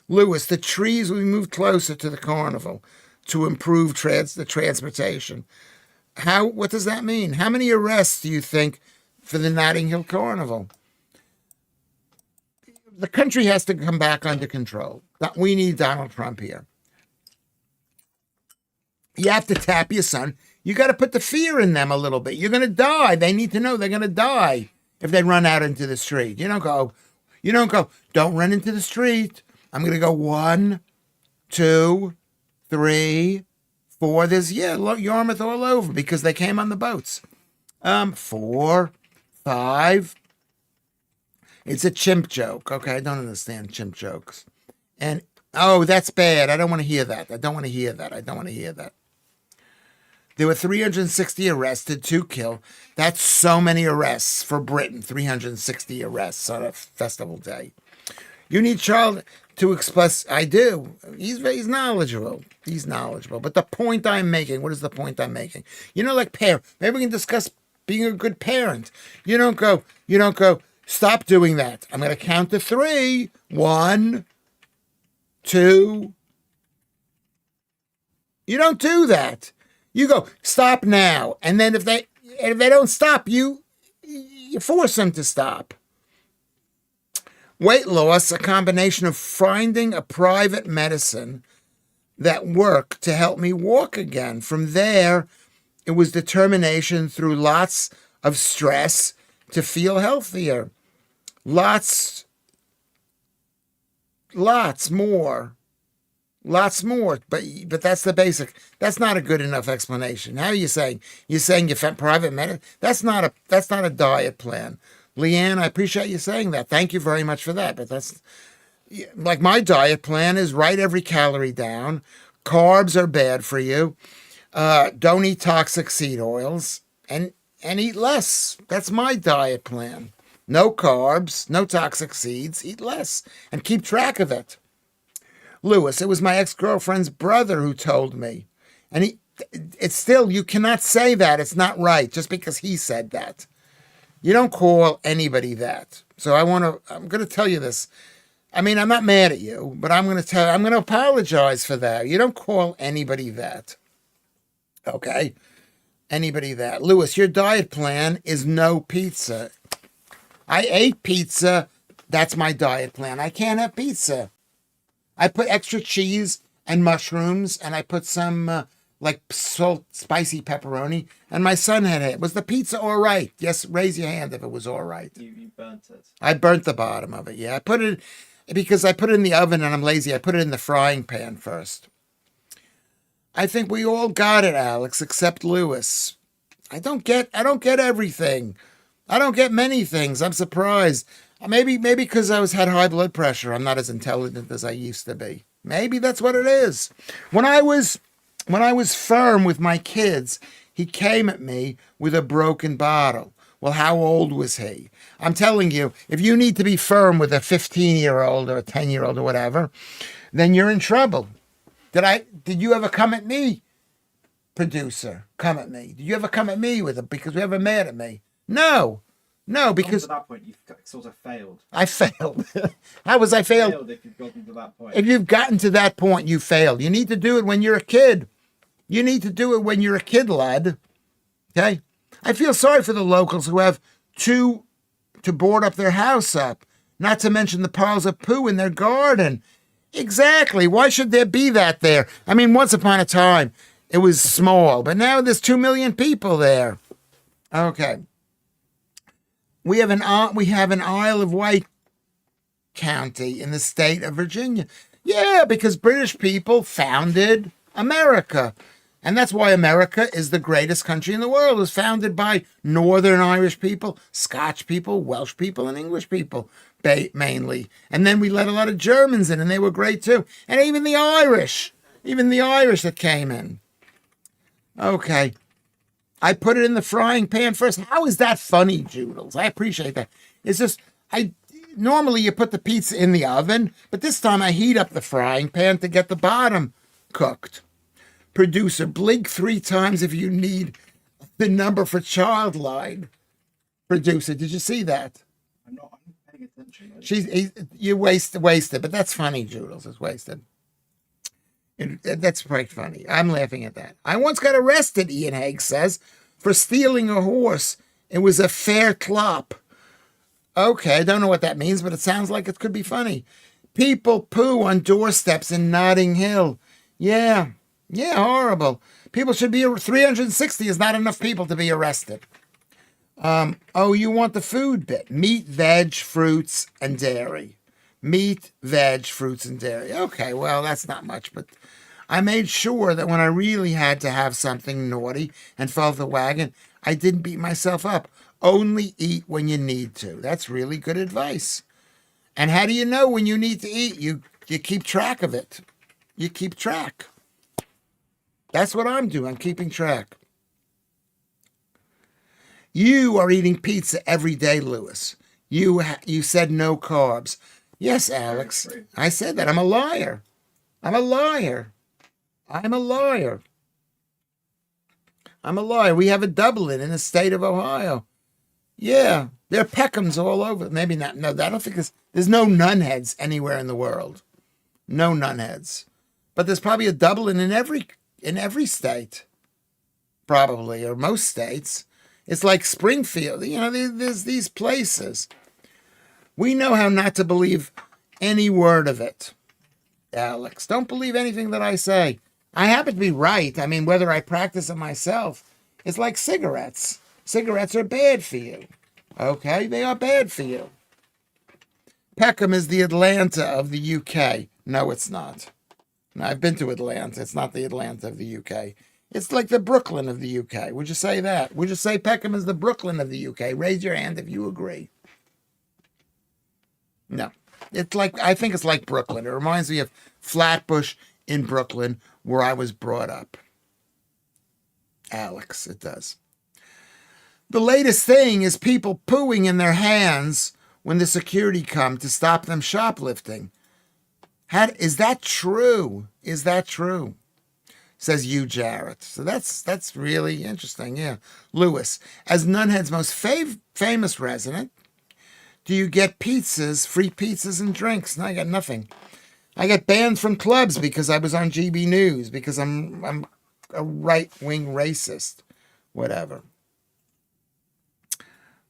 Lewis, the trees will be moved closer to the carnival to improve the transportation. What does that mean? How many arrests do you think for the Notting Hill Carnival? The country has to come back under control. We need Donald Trump here. You have to tap your son. You got to put the fear in them a little bit. You're going to die. They need to know they're going to die if they run out into the street. You don't go, don't run into the street. I'm going to go 1, 2, 3, 4. There's, Yarmouth all over because they came on the boats. 4, 5. It's a chimp joke. Okay, I don't understand chimp jokes. And, that's bad. I don't want to hear that. There were 360 arrested, 2 killed. That's so many arrests for Britain. 360 arrests on a festival day. You need to express. I do. He's knowledgeable. He's knowledgeable. But the point I'm making, what is the point I'm making? Like maybe we can discuss being a good parent. You don't go, stop doing that. I'm going to count to 3. 1, 2. You don't do that. You go, stop now. And then if they don't stop, you force them to stop. Weight loss, a combination of finding a private medicine that worked to help me walk again. From there, it was determination through lots of stress to feel healthier. Lots more. But that's the basic. That's not a good enough explanation. How are you saying? You're saying you found private medicine? That's not a diet plan. Leanne, I appreciate you saying that. Thank you very much for that. But that's like my diet plan is write every calorie down. Carbs are bad for you. Don't eat toxic seed oils and eat less. That's my diet plan. No carbs, no toxic seeds, eat less and keep track of it. Lewis, it was my ex-girlfriend's brother who told me. And it's still, you cannot say that. It's not right just because he said that. You don't call anybody that. So I'm going to tell you this. I mean, I'm not mad at you, but I'm going to apologize for that. You don't call anybody that. Okay? Anybody that. Lewis, your diet plan is no pizza. I ate pizza. That's my diet plan. I can't have pizza. I put extra cheese and mushrooms, and I put some salt, spicy pepperoni, and my son had it. Was the pizza all right? Yes, raise your hand if it was all right. You burnt it. I burnt the bottom of it, yeah. Because I put it in the oven and I'm lazy, I put it in the frying pan first. I think we all got it, Alex, except Lewis. I don't get everything. I don't get many things. I'm surprised. Maybe because I had high blood pressure. I'm not as intelligent as I used to be. Maybe that's what it is. When I was firm with my kids, he came at me with a broken bottle. Well, how old was he? I'm telling you, if you need to be firm with a 15-year-old or a 10-year-old or whatever, then you're in trouble. Did you ever come at me, producer? Come at me. Did you ever come at me with it because you ever mad at me? No, because at that point you've sort of failed. I failed. How was I failed? If you've gotten to that point. If you've gotten to that point, you failed. You need to do it when you're a kid. You need to do it when you're a kid, lad. Okay? I feel sorry for the locals who have to board up their house up, not to mention the piles of poo in their garden. Exactly. Why should there be that there? I mean, once upon a time, it was small, but now there's 2 million people there. Okay. We have an Isle of Wight county in the state of Virginia. Yeah, because British people founded America. And that's why America is the greatest country in the world. It was founded by Northern Irish people, Scotch people, Welsh people, and English people, mainly. And then we let a lot of Germans in, and they were great too. And even the Irish that came in. Okay. I put it in the frying pan first. How is that funny, Joodles? I appreciate that. It's just, normally you put the pizza in the oven, but this time I heat up the frying pan to get the bottom cooked. Producer, blink 3 times if you need the number for child line. Producer, did you see that? I'm paying attention. You wasted, but that's funny, Joodles. It's wasted. That's quite funny. I'm laughing at that. I once got arrested, Ian Haig says, for stealing a horse. It was a fair clop. Okay, I don't know what that means, but it sounds like it could be funny. People poo on doorsteps in Notting Hill. Yeah, horrible. People should be, 360 is not enough people to be arrested. You want the food bit. Meat, veg, fruits, and dairy. Meat, veg, fruits, and dairy. Okay, well, that's not much, but I made sure that when I really had to have something naughty and fell off the wagon, I didn't beat myself up. Only eat when you need to. That's really good advice. And how do you know when you need to eat? You keep track of it. You keep track. That's what I'm doing. I'm keeping track. You are eating pizza every day, Lewis. You said no carbs. Yes, Alex. true. I said that. I'm a liar. I'm a liar. I'm a liar. I'm a liar. We have a Dublin in the state of Ohio. Yeah, there are Peckhams all over. Maybe not. No, I don't think there's no nunheads anywhere in the world. No nunheads. But there's probably a Dublin in every state, probably, or most states. It's like Springfield. You know, there's these places. We know how not to believe any word of it, Alex. Don't believe anything that I say. I happen to be right. I mean, whether I practice it myself, it's like cigarettes. Cigarettes are bad for you. Okay? They are bad for you. Peckham is the Atlanta of the UK. No, it's not. No, I've been to Atlanta. It's not the Atlanta of the UK. It's like the Brooklyn of the UK. Would you say that? Would you say Peckham is the Brooklyn of the UK? Raise your hand if you agree. No. It's like, I think it's like Brooklyn. It reminds me of Flatbush in Brooklyn, where I was brought up. Alex, it does. The latest thing is people pooing in their hands when the security come to stop them shoplifting. Is that true? Is that true? Says you, Jarrett. So that's really interesting. Yeah. Lewis, as Nunhead's most famous resident, do you get pizzas, free pizzas and drinks? No, I got nothing. I got banned from clubs because I was on GB News, because I'm a right-wing racist. Whatever.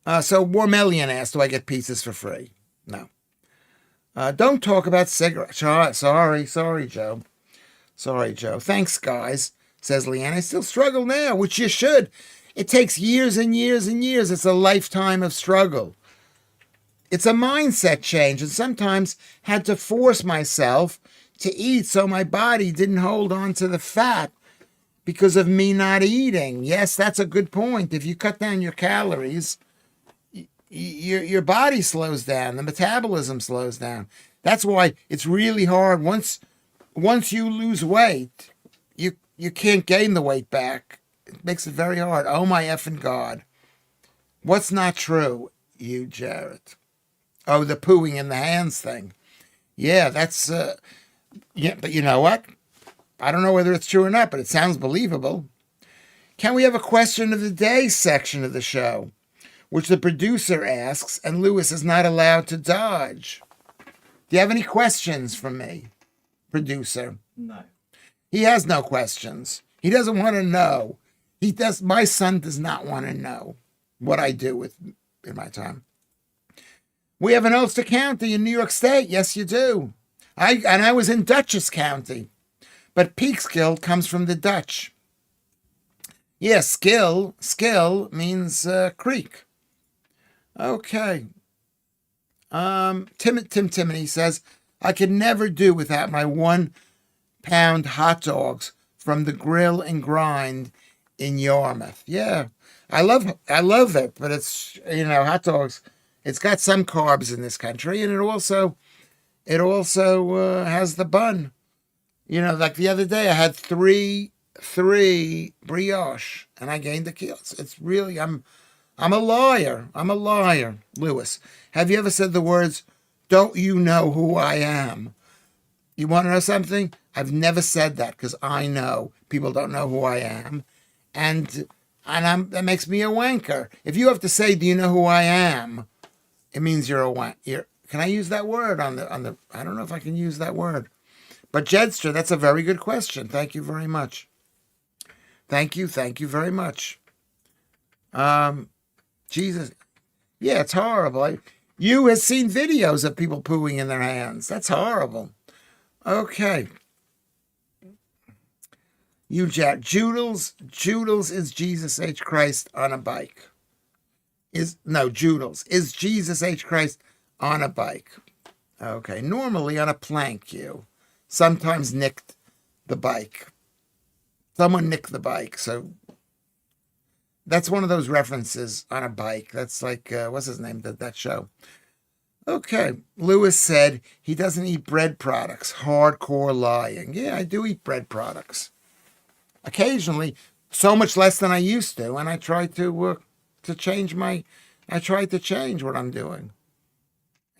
So Warmelian asked, do I get pizzas for free? No. Don't talk about cigarettes. Sorry, Joe. Sorry, Joe. Thanks, guys, says Leanne. I still struggle now, which you should. It takes years and years and years. It's a lifetime of struggle. It's a mindset change, and sometimes had to force myself to eat so my body didn't hold on to the fat because of me not eating. Yes, that's a good point. If you cut down your calories, your body slows down, the metabolism slows down. That's why it's really hard. Once you lose weight, you can't gain the weight back. It makes it very hard. Oh my effing God. What's not true, you, Jarrett? Oh, the pooing in the hands thing. Yeah, that's, yeah, but you know what? I don't know whether it's true or not, but it sounds believable. Can we have a question of the day section of the show, which the producer asks and Lewis is not allowed to dodge? Do you have any questions from me, producer? No. He has no questions. He doesn't want to know. My son does not want to know what I do in my time. We have an Ulster County in New York State. Yes, you do. I was in Dutchess County, but Peekskill comes from the Dutch. Yeah, skill means creek. Okay. Tim Timony says, I could never do without my 1 pound hot dogs from the grill and grind in Yarmouth. Yeah, I love it, but it's, hot dogs. It's got some carbs in this country, and it also has the bun. Like the other day, I had three brioche, and I gained a kilo. It's really, I'm a liar. I'm a liar. Lewis, have you ever said the words, "Don't you know who I am"? You want to know something? I've never said that because I know people don't know who I am, and that makes me a wanker. If you have to say, "Do you know who I am?" it means you're a wank. Can I use that word on the? I don't know if I can use that word. But Jedster, that's a very good question. Thank you very much. Thank you very much. Jesus, yeah, it's horrible. You have seen videos of people pooing in their hands. That's horrible. Okay. You, Jack. Joodles is Jesus H. Christ on a bike. Joodles. Is Jesus H. Christ on a bike? Okay. Normally on a plank, you. Sometimes nicked the bike. Someone nicked the bike. So that's one of those references on a bike. That's like, what's his name? That show. Okay. Lewis said he doesn't eat bread products. Hardcore lying. Yeah, I do eat bread products. Occasionally, so much less than I used to. And I try to change what I'm doing.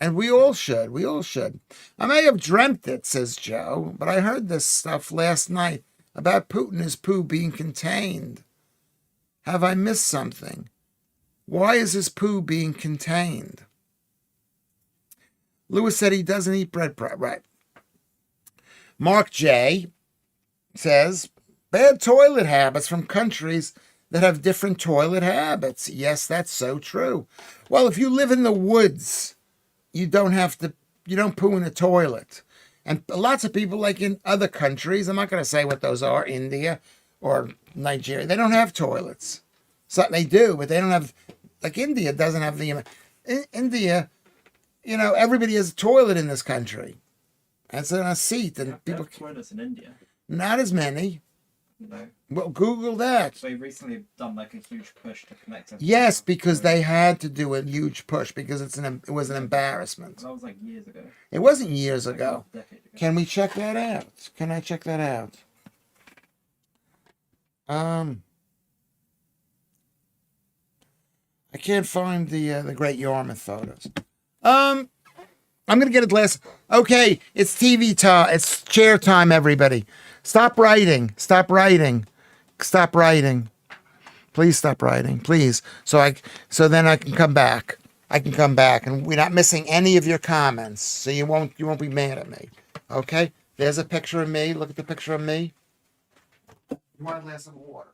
And we all should. We all should. I may have dreamt it, says Joe, but I heard this stuff last night about Putin's poo being contained. Have I missed something? Why is his poo being contained? Lewis said he doesn't eat bread. Right. Mark J says, bad toilet habits from countries that have different toilet habits. Yes, that's so true. Well, if you live in the woods, you don't poo in a toilet. And lots of people, like in other countries, I'm not going to say what those are, India or Nigeria, they don't have toilets. So they do, but they don't have, like India doesn't have India, everybody has a toilet in this country. It's in a seat, and people. Toilets in India. Not as many. No. Well, Google that. They've recently done like a huge push to connect everything. Yes, because they had to do a huge push because it was an embarrassment. That was like years ago. It wasn't years Like ago. a decade ago. Can we check that out? Can I check that out? I can't find the Great Yarmouth photos. I'm gonna get a glass. Okay, it's TV time. It's chair time, everybody. Stop writing. Stop writing. Stop writing. Please stop writing. Please. So then I can come back. I can come back, and we're not missing any of your comments. So you won't be mad at me. Okay? There's a picture of me. Look at the picture of me. You want a glass of water?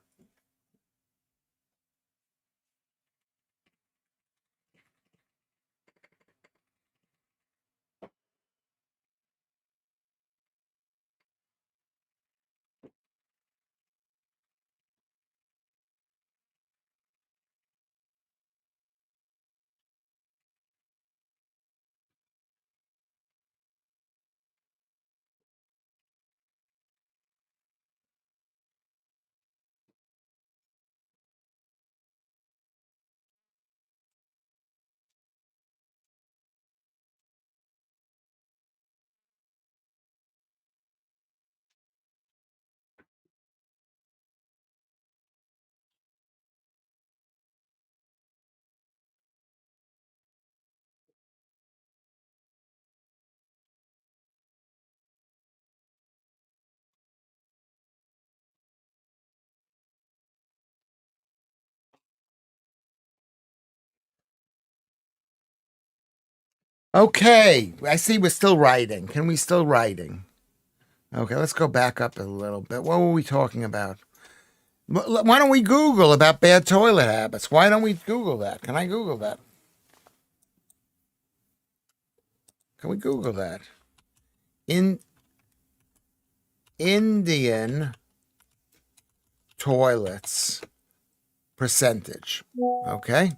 Okay, I see we're still writing. Can we still writing? Okay, let's go back up a little bit. What were we talking about? Why don't we Google about bad toilet habits? Why don't we Google that? Can I Google that? Can we Google that? In Indian toilets percentage. Okay.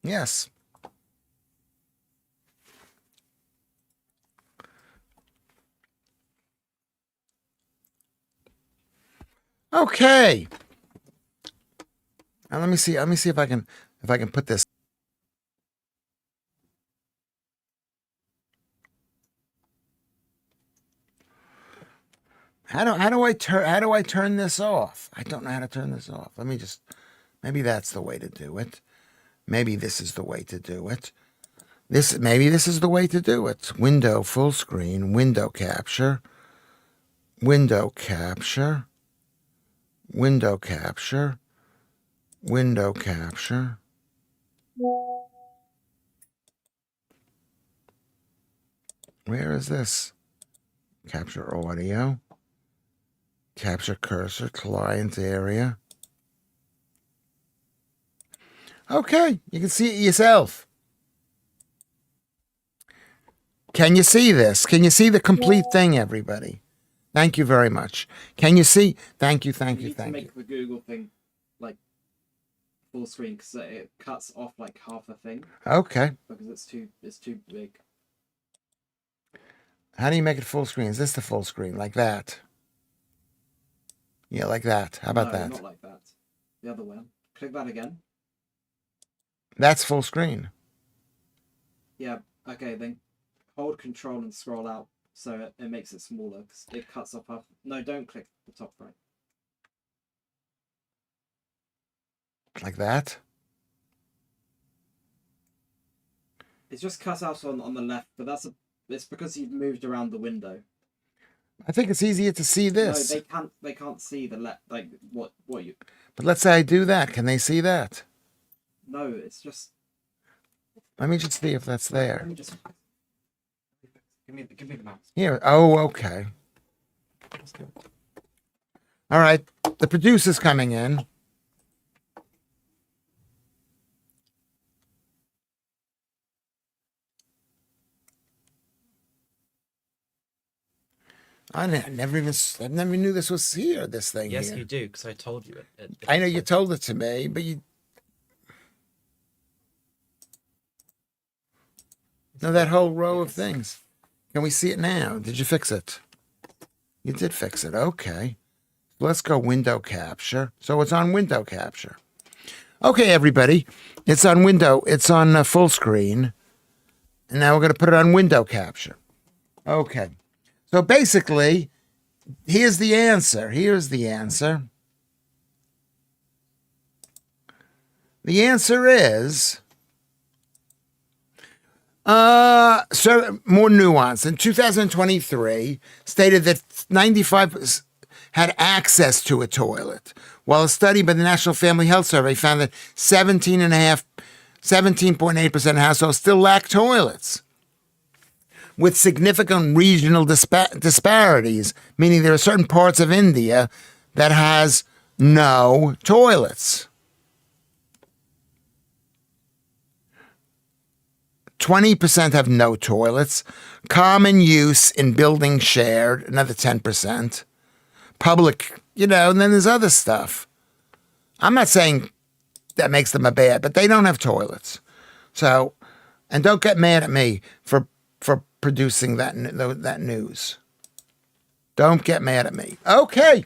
Yes. Okay. Now let me see if I can put this. How do I turn this off? I don't know how to turn this off. Maybe that's the way to do it. Maybe this is the way to do it. Maybe this is the way to do it. Window full screen, window capture, window capture, window capture, window capture. Where is this? Capture audio. Capture cursor, client area. Okay, you can see it yourself. Can you see this? Can you see the complete thing, everybody? Thank you very much. Can you see? Thank you. You need to make the Google thing like full screen because it cuts off like half the thing. Okay. Because it's too big. How do you make it full screen? Is this the full screen? Like that? Yeah, like that. How about that? Not like that. The other one. Click that again. That's full screen. Yeah. Okay. Then hold Control and scroll out so it makes it smaller because it cuts off half. No, don't click the top right. Like that? It's just cut out on the left, but it's because you've moved around the window. I think it's easier to see this. No, they can't see the left, like what you. But let's say I do that. Can they see that? No, it's just. Let me just see if that's there. Let me just. Give me the mouse. Here. Oh, okay. All right. The producer's coming in. I never knew this was here, this thing Yes, here. you do, because I told you it. I know you told it to me, but you... No, that whole row of things. Can we see it now? Did you fix it? You did fix it. Okay. Let's go window capture. So it's on window capture. Okay, everybody. It's on full screen. And now we're going to put it on window capture. Okay. So basically, here's the answer. The answer is more nuanced. In 2023, stated that 95% had access to a toilet, while a study by the National Family Health Survey found that 17.8% of households still lack toilets, with significant regional disparities, meaning there are certain parts of India that has no toilets. 20% have no toilets. Common use in buildings shared, another 10%. Public, and then there's other stuff. I'm not saying that makes them a bad, but they don't have toilets. So, and don't get mad at me for producing that news. Don't get mad at me. Okay.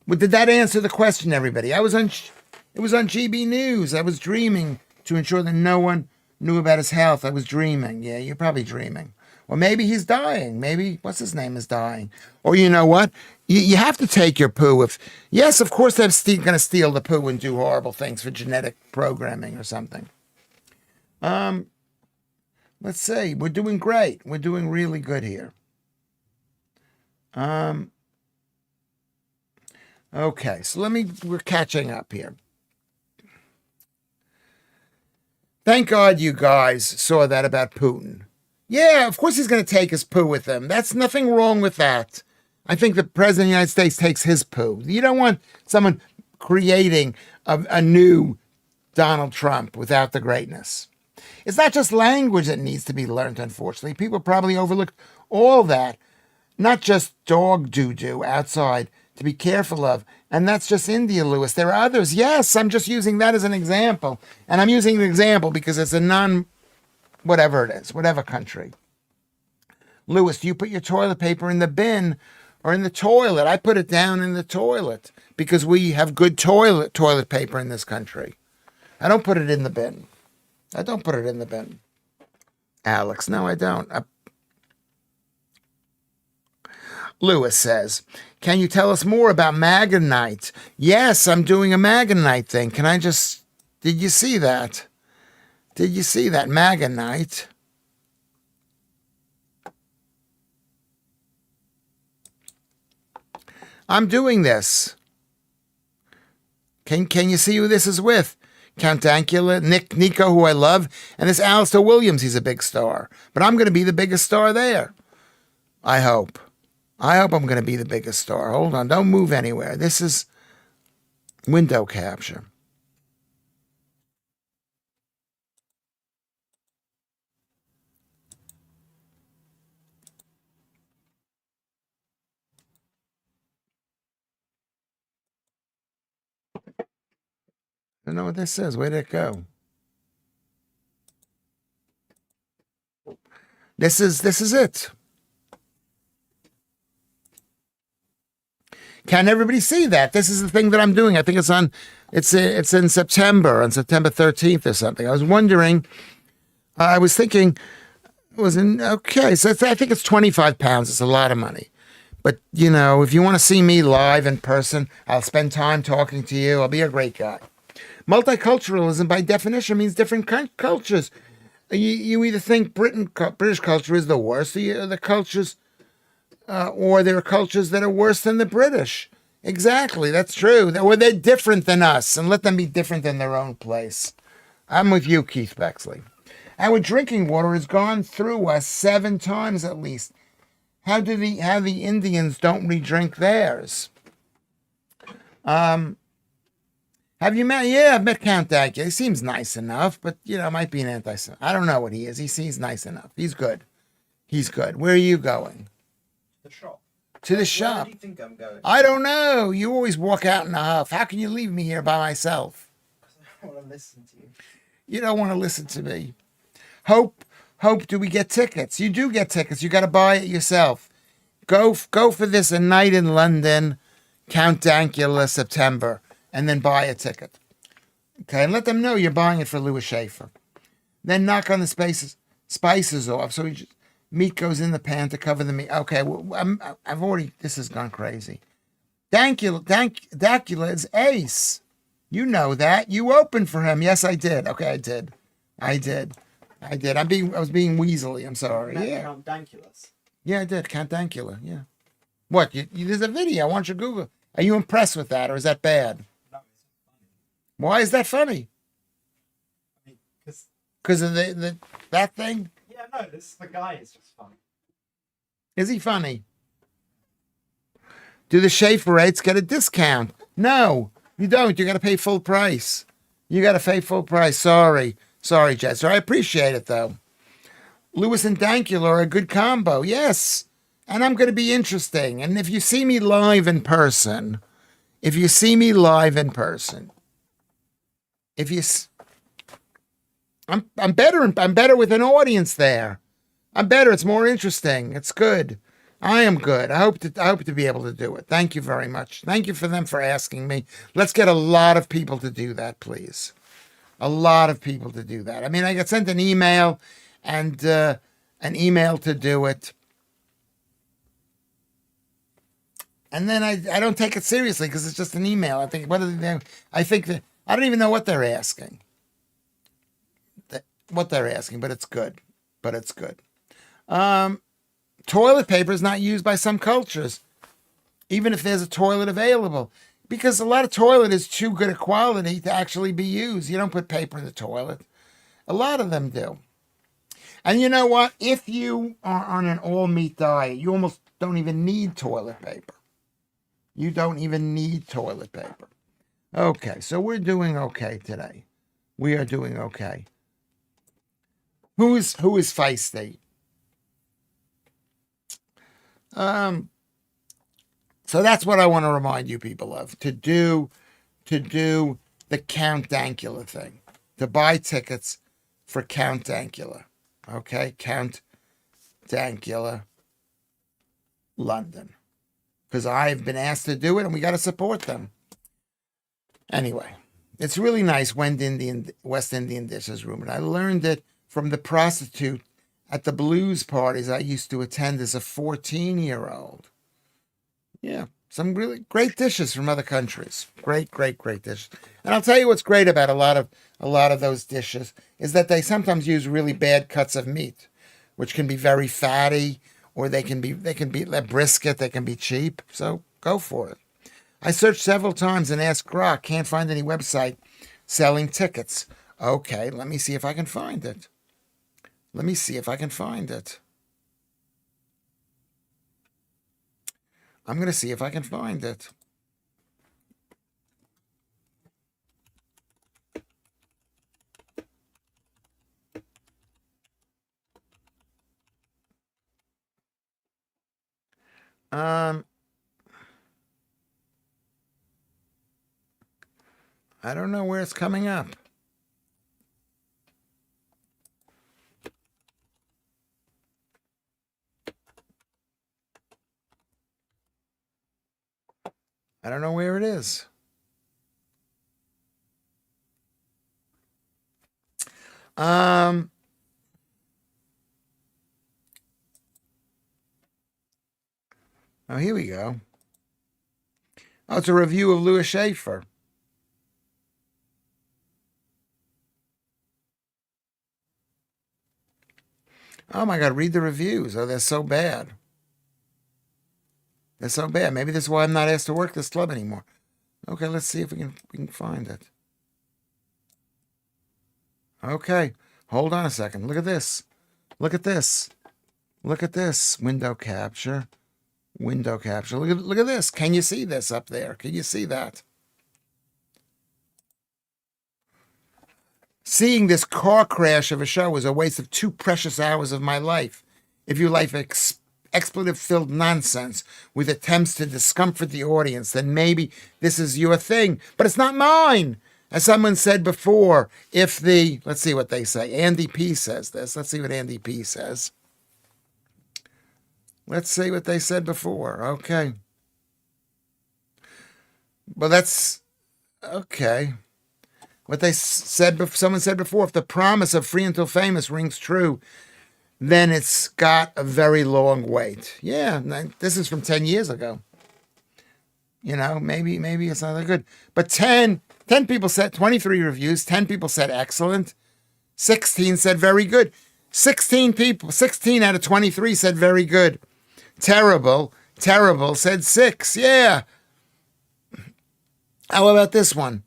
Well, did that answer the question, everybody? It was on GB News. I was dreaming to ensure that no one knew about his health. I was dreaming. Yeah, you're probably dreaming. Or maybe he's dying. Maybe, what's his name, is dying. Or you know what? You have to take your poo. Yes, of course they're going to steal the poo and do horrible things for genetic programming or something. Let's see. We're doing great. We're doing really good here. Okay, so we're catching up here. Thank God you guys saw that about Putin. Yeah, of course he's going to take his poo with him. That's nothing wrong with that. I think the President of the United States takes his poo. You don't want someone creating a new Donald Trump without the greatness. It's not just language that needs to be learned, unfortunately. People probably overlook all that. Not just dog doo-doo outside to be careful of. And that's just India, Lewis. There are others. Yes, I'm just using that as an example. And I'm using an example because it's a whatever it is, whatever country. Lewis, do you put your toilet paper in the bin or in the toilet? I put it down in the toilet because we have good toilet paper in this country. I don't put it in the bin. Alex, no, I don't. Lewis says, can you tell us more about Magnite? Yes, I'm doing a Magnite thing. Did you see that? Magnite? I'm doing this. Can you see who this is with? Count Dankula, Nico, who I love, and this Alistair Williams, he's a big star. But I'm going to be the biggest star there. I hope I'm going to be the biggest star. Hold on, don't move anywhere. This is window capture. I don't know what this is. Where did it go? This is it. Can everybody see that? This is the thing that I'm doing. I think it's in September, on September 13th or something. I was wondering, I was thinking, so I think it's 25 pounds. It's a lot of money. But, if you want to see me live in person, I'll spend time talking to you. I'll be a great guy. Multiculturalism, by definition, means different cultures You either think British culture is the worst, or the cultures, or there are cultures that are worse than the British. Exactly, that's true. Or they're different than us, and let them be different in their own place. I'm with you, Keith Bexley. Our drinking water has gone through us 7 times at least. How the Indians don't re-drink theirs? Have you met? Yeah, I've met Count Dacia. He seems nice enough, but might be an anti-Semite. I don't know what he is. He seems nice enough. He's good. He's good. Where are you going? The shop. To the Where shop. do you think I'm going? I don't know. You always walk out in a huff. How can you leave me here by myself? I want to listen to you. You don't want to listen to me. Hope, do we get tickets? You do get tickets. You got to buy it yourself. Go for this A Night in London, Count Dankula, September, and then buy a ticket. Okay, and let them know you're buying it for Lewis Schaffer. Then knock on the spices off. So meat goes in the pan to cover the meat. Okay, well, I've already. This has gone crazy. Dankula is ace. You know that. You opened for him. Yes, I did. Okay, I did. I was being weaselly. I'm sorry. Yeah. Count Dankulas. Yeah, I did. Count Dankula. Yeah. What? There's a video. Why don't you Google? Are you impressed with that, or is that bad? No, it's funny. Why is that funny? Because Because of that thing? yeah, no, the guy is just funny. Is he funny? Do the Schaefferites get a discount? No, you don't. You got to pay full price. You got to pay full price. Sorry, Jester. I appreciate it though. Lewis and Dankula are a good combo. Yes, and I'm going to be interesting. And if you see me live in person, I'm better. I'm better with an audience there. I'm better. It's more interesting. It's good. I am good. I hope to be able to do it. Thank you very much. Thank you for them for asking me. Let's get a lot of people to do that, please. A lot of people to do that. I mean, I got sent an email and an email to do it. And then I don't take it seriously because it's just an email. I think, I don't even know what they're asking. But it's good. Toilet paper is not used by some cultures, even if there's a toilet available, because a lot of toilet is too good a quality to actually be used. You don't put paper in the toilet. A lot of them do. And you know what? If you are on an all-meat diet, you almost don't even need toilet paper. Okay, so we're doing okay today. We are doing okay. Who is feisty? So that's what I want to remind you people of, to do the Count Dankula thing, to buy tickets for Count Dankula. Okay, Count Dankula, London, because I've been asked to do it, and we got to support them. Anyway, it's really nice West Indian dishes room, and I learned it from the prostitute at the blues parties I used to attend as a 14-year-old. Yeah, some really great dishes from other countries. Great dishes. And I'll tell you what's great about a lot of those dishes is that they sometimes use really bad cuts of meat, which can be very fatty, or they can be like brisket, they can be cheap. So go for it. I searched several times and asked Grok, can't find any website selling tickets. Okay, let me see if I can find it. I'm going to see if I can find it. I don't know where it's coming up. I don't know where it is. Oh, here we go. Oh, it's a review of Lewis Schaffer. Oh my God, read the reviews. Oh, they're so bad. They're so bad. Maybe this is why I'm not asked to work this club anymore. Okay, let's see if we can find it. Okay, hold on a second. Look at this. Look at this. Look at this. Window capture. Window capture. Look at this. Can you see this up there? Can you see that? Seeing this car crash of a show was a waste of 2 precious hours of my life. If you like expletive-filled nonsense with attempts to discomfort the audience, then maybe this is your thing. But it's not mine. As someone said before, let's see what they say. Andy P says this. Let's see what Andy P says. Let's see what they said before. Okay. Well, that's okay. What someone said before, if the promise of Free Until Famous rings true, then it's got a very long wait. Yeah, this is from 10 years ago. You know, maybe it's not that good. But 10 people said, 23 reviews, 10 people said excellent, 16 said very good. 16 out of 23 said very good. Terrible said 6. Yeah. How about this one?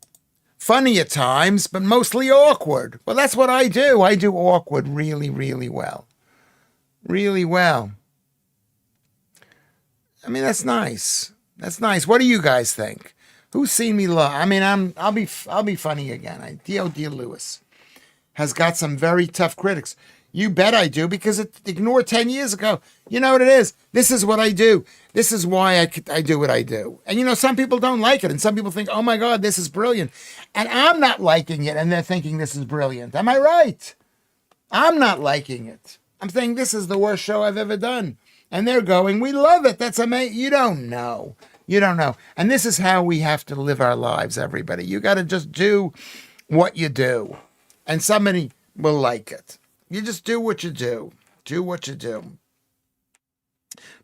Funny at times, but mostly awkward. Well, that's what I do. I do awkward really, really well. Really well. I mean, that's nice. That's nice. What do you guys think? Who's seen me laugh? I mean, I'll be funny again. D.O.D. Lewis has got some very tough critics. You bet I do, because it ignored 10 years ago. You know what it is? This is what I do. This is why I do what I do. And, you know, some people don't like it. And some people think, oh, my God, this is brilliant. And I'm not liking it. And they're thinking this is brilliant. Am I right? I'm not liking it. I'm saying this is the worst show I've ever done. And they're going, we love it. That's amazing. You don't know. You don't know. And this is how we have to live our lives, everybody. You got to just do what you do. And somebody will like it. You just do what you do. Do what you do.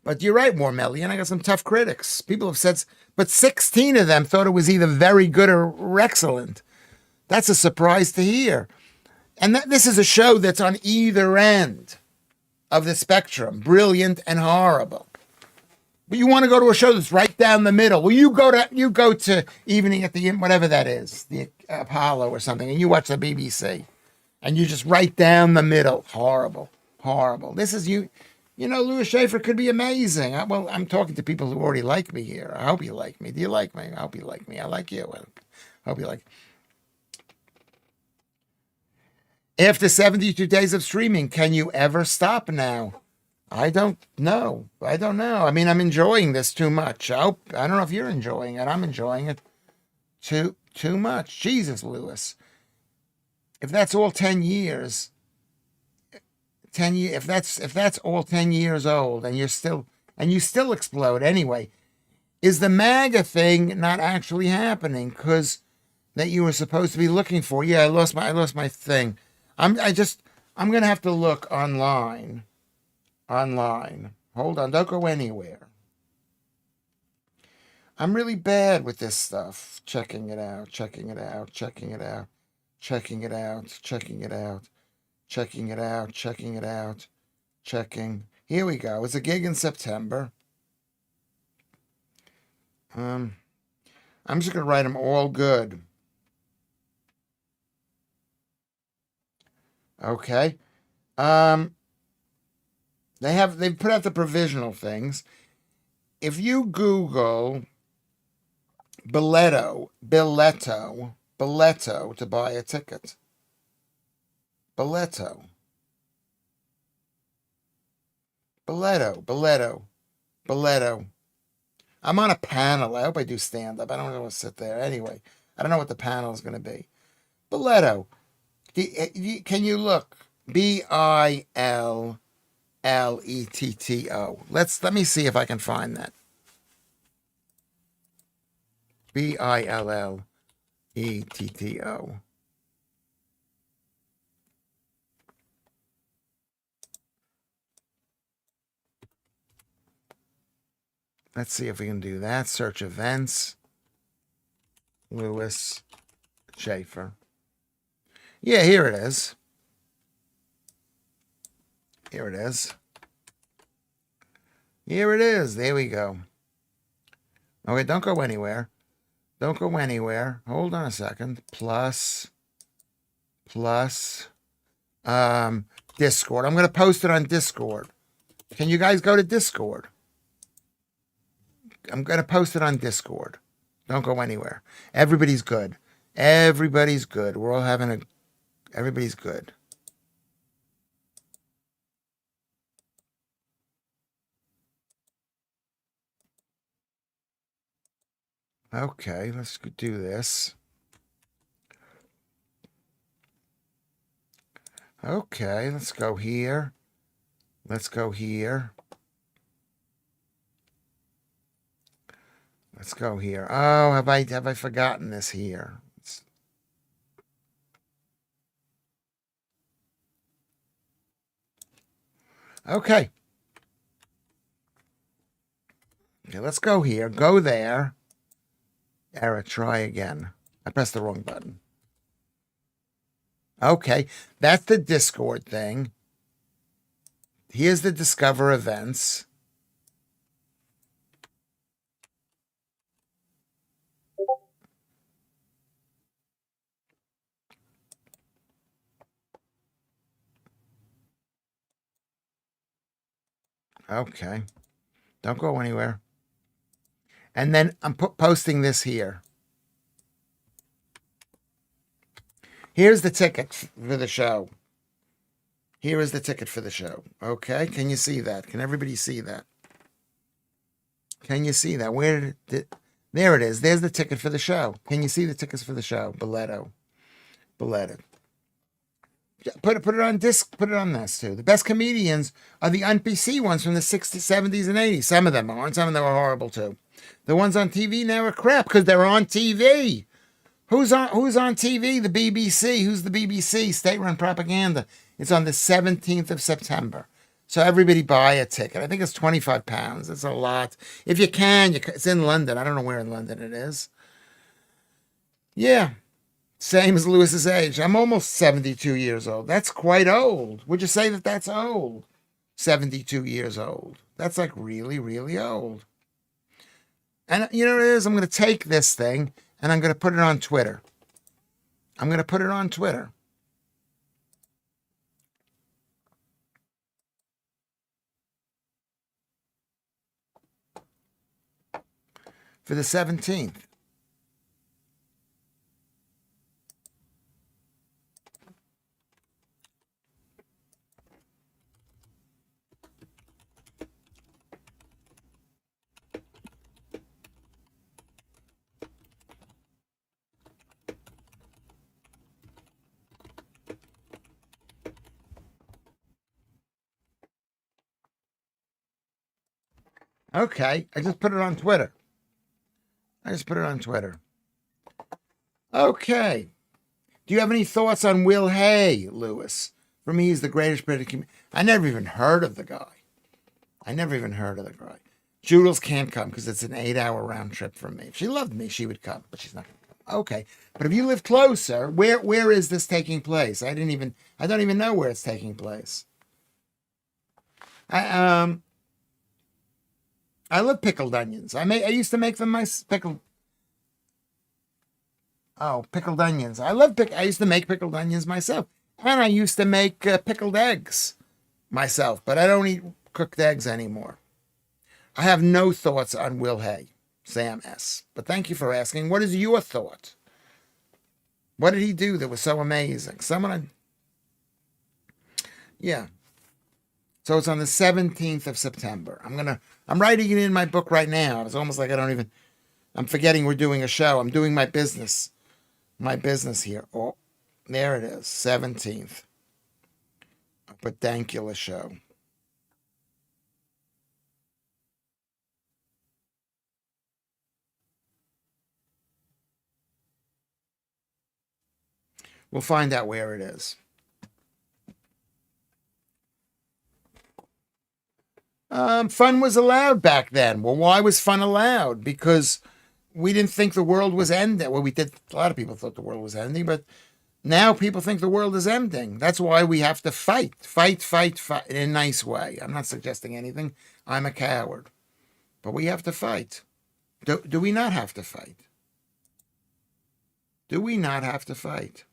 But you're right, Warmellian. I got some tough critics. People have said, but 16 of them thought it was either very good or excellent. That's a surprise to hear. And this is a show that's on either end of the spectrum, brilliant and horrible. But you want to go to a show that's right down the middle. Well, you go to Evening at the whatever that is, the Apollo or something, and you watch the BBC. And you just right down the middle. Horrible. Horrible. This is you. You know, Lewis Schaffer could be amazing. Well, I'm talking to people who already like me here. I hope you like me. Do you like me? I hope you like me. I like you. I hope you like. After 72 days of streaming, can you ever stop now? I don't know. I mean, I'm enjoying this too much. I don't know if you're enjoying it. I'm enjoying it too much. Jesus, Lewis. If that's all 10 years, if that's all 10 years old and you still explode anyway, is the MAGA thing not actually happening? Because that you were supposed to be looking for. Yeah, I lost my thing. I'm gonna have to look online. Hold on, don't go anywhere. I'm really bad with this stuff. Checking it out. Checking it out. Here we go. It's a gig in September. I'm just gonna write them all good. Okay. They've put out the provisional things. If you Google Billetto to buy a ticket. Billetto. I'm on a panel. I hope I do stand up. I don't want to sit there. Anyway, I don't know what the panel is going to be. Billetto. Can you look? Billetto. Let me see if I can find that. Billetto. Let's see if we can do that. Search events. Lewis Schaffer. Yeah, here it is. Here it is. Here it is. There we go. Okay, don't go anywhere. Don't go anywhere. Hold on a second. Plus, Discord. I'm going to post it on Discord. Can you guys go to Discord? I'm going to post it on Discord. Don't go anywhere. Everybody's good. Everybody's good. We're all having a... Everybody's good. Okay, let's do this. Okay, let's go here. Let's go here. Let's go here. Oh, have I forgotten this here? Okay. Okay, let's go here. Go there. Error, try again. I pressed the wrong button. Okay, that's the Discord thing. Here's the Discover events. Okay, don't go anywhere. And then I'm posting this here. Here's the ticket for the show. Here is the ticket for the show. Okay, can you see that? Can everybody see that? Can you see that? Where did it? There it is. There's the ticket for the show. Can you see the tickets for the show? Boleto. Put it on disc. Put it on this too. The best comedians are the NPC ones from the 60s, 70s, and 80s. Some of them aren't. Some of them are horrible too. The ones on TV now are crap because they're on TV. Who's on TV? The BBC. Who's the BBC? State-run propaganda. It's on the 17th of September. So everybody buy a ticket. I think it's £25. It's a lot. If you can, it's in London. I don't know where in London it is. Yeah. Same as Lewis's age. I'm almost 72 years old. That's quite old. Would you say that that's old? 72 years old. That's like really, really old. And you know what it is? I'm going to take this thing and I'm going to put it on Twitter. I'm going to put it on Twitter. For the 17th. Okay, I just put it on Twitter. Okay. Do you have any thoughts on Will Hay, Lewis? For me, he's the greatest British comedian. I never even heard of the guy. Judels can't come because it's an 8-hour round trip from me. If she loved me, she would come, but she's not going to come. Okay. But if you live closer, where is this taking place? I don't even know where it's taking place. I love pickled onions. I used to make them pickled onions. I used to make pickled onions myself. And I used to make pickled eggs myself, but I don't eat cooked eggs anymore. I have no thoughts on Will Hay, Sam S. But thank you for asking. What is your thought? What did he do that was so amazing? Yeah. So it's on the 17th of September. I'm writing it in my book right now. It's almost like I'm forgetting we're doing a show. I'm doing my business here. Oh, there it is, 17th. A Pedankula show. We'll find out where it is. Fun was allowed back then. Well, why was fun allowed? Because we didn't think the world was ending. Well, we did. A lot of people thought the world was ending, but Now people think the world is ending. That's why we have to fight in a nice way. I'm not suggesting anything. I'm a coward. But we have to fight. Do we not have to fight? Do we not have to fight?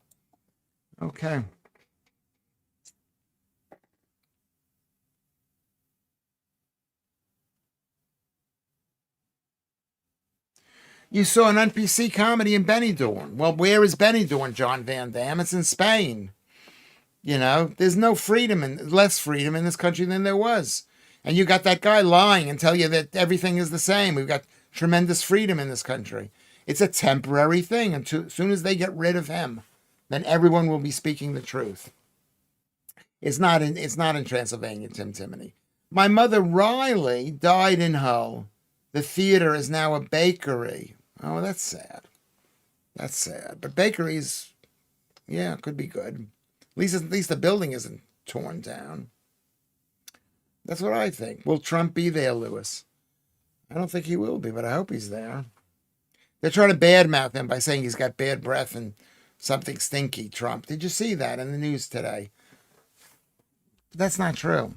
Okay. You saw an NPC comedy in Benidorm. Well, where is Benidorm, John Van Damme? It's in Spain. You know, there's no freedom and less freedom in this country than there was. And you got that guy lying and tell you that everything is the same. We've got tremendous freedom in this country. It's a temporary thing. And as soon as they get rid of him, then everyone will be speaking the truth. It's not in Transylvania, Tim Timoney. My mother, Riley, died in Hull. The theater is now a bakery. Oh, that's sad. That's sad. But bakeries, yeah, could be good. At least the building isn't torn down. That's what I think. Will Trump be there, Lewis? I don't think he will be, but I hope he's there. They're trying to badmouth him by saying he's got bad breath and something stinky, Trump. Did you see that in the news today? That's not true.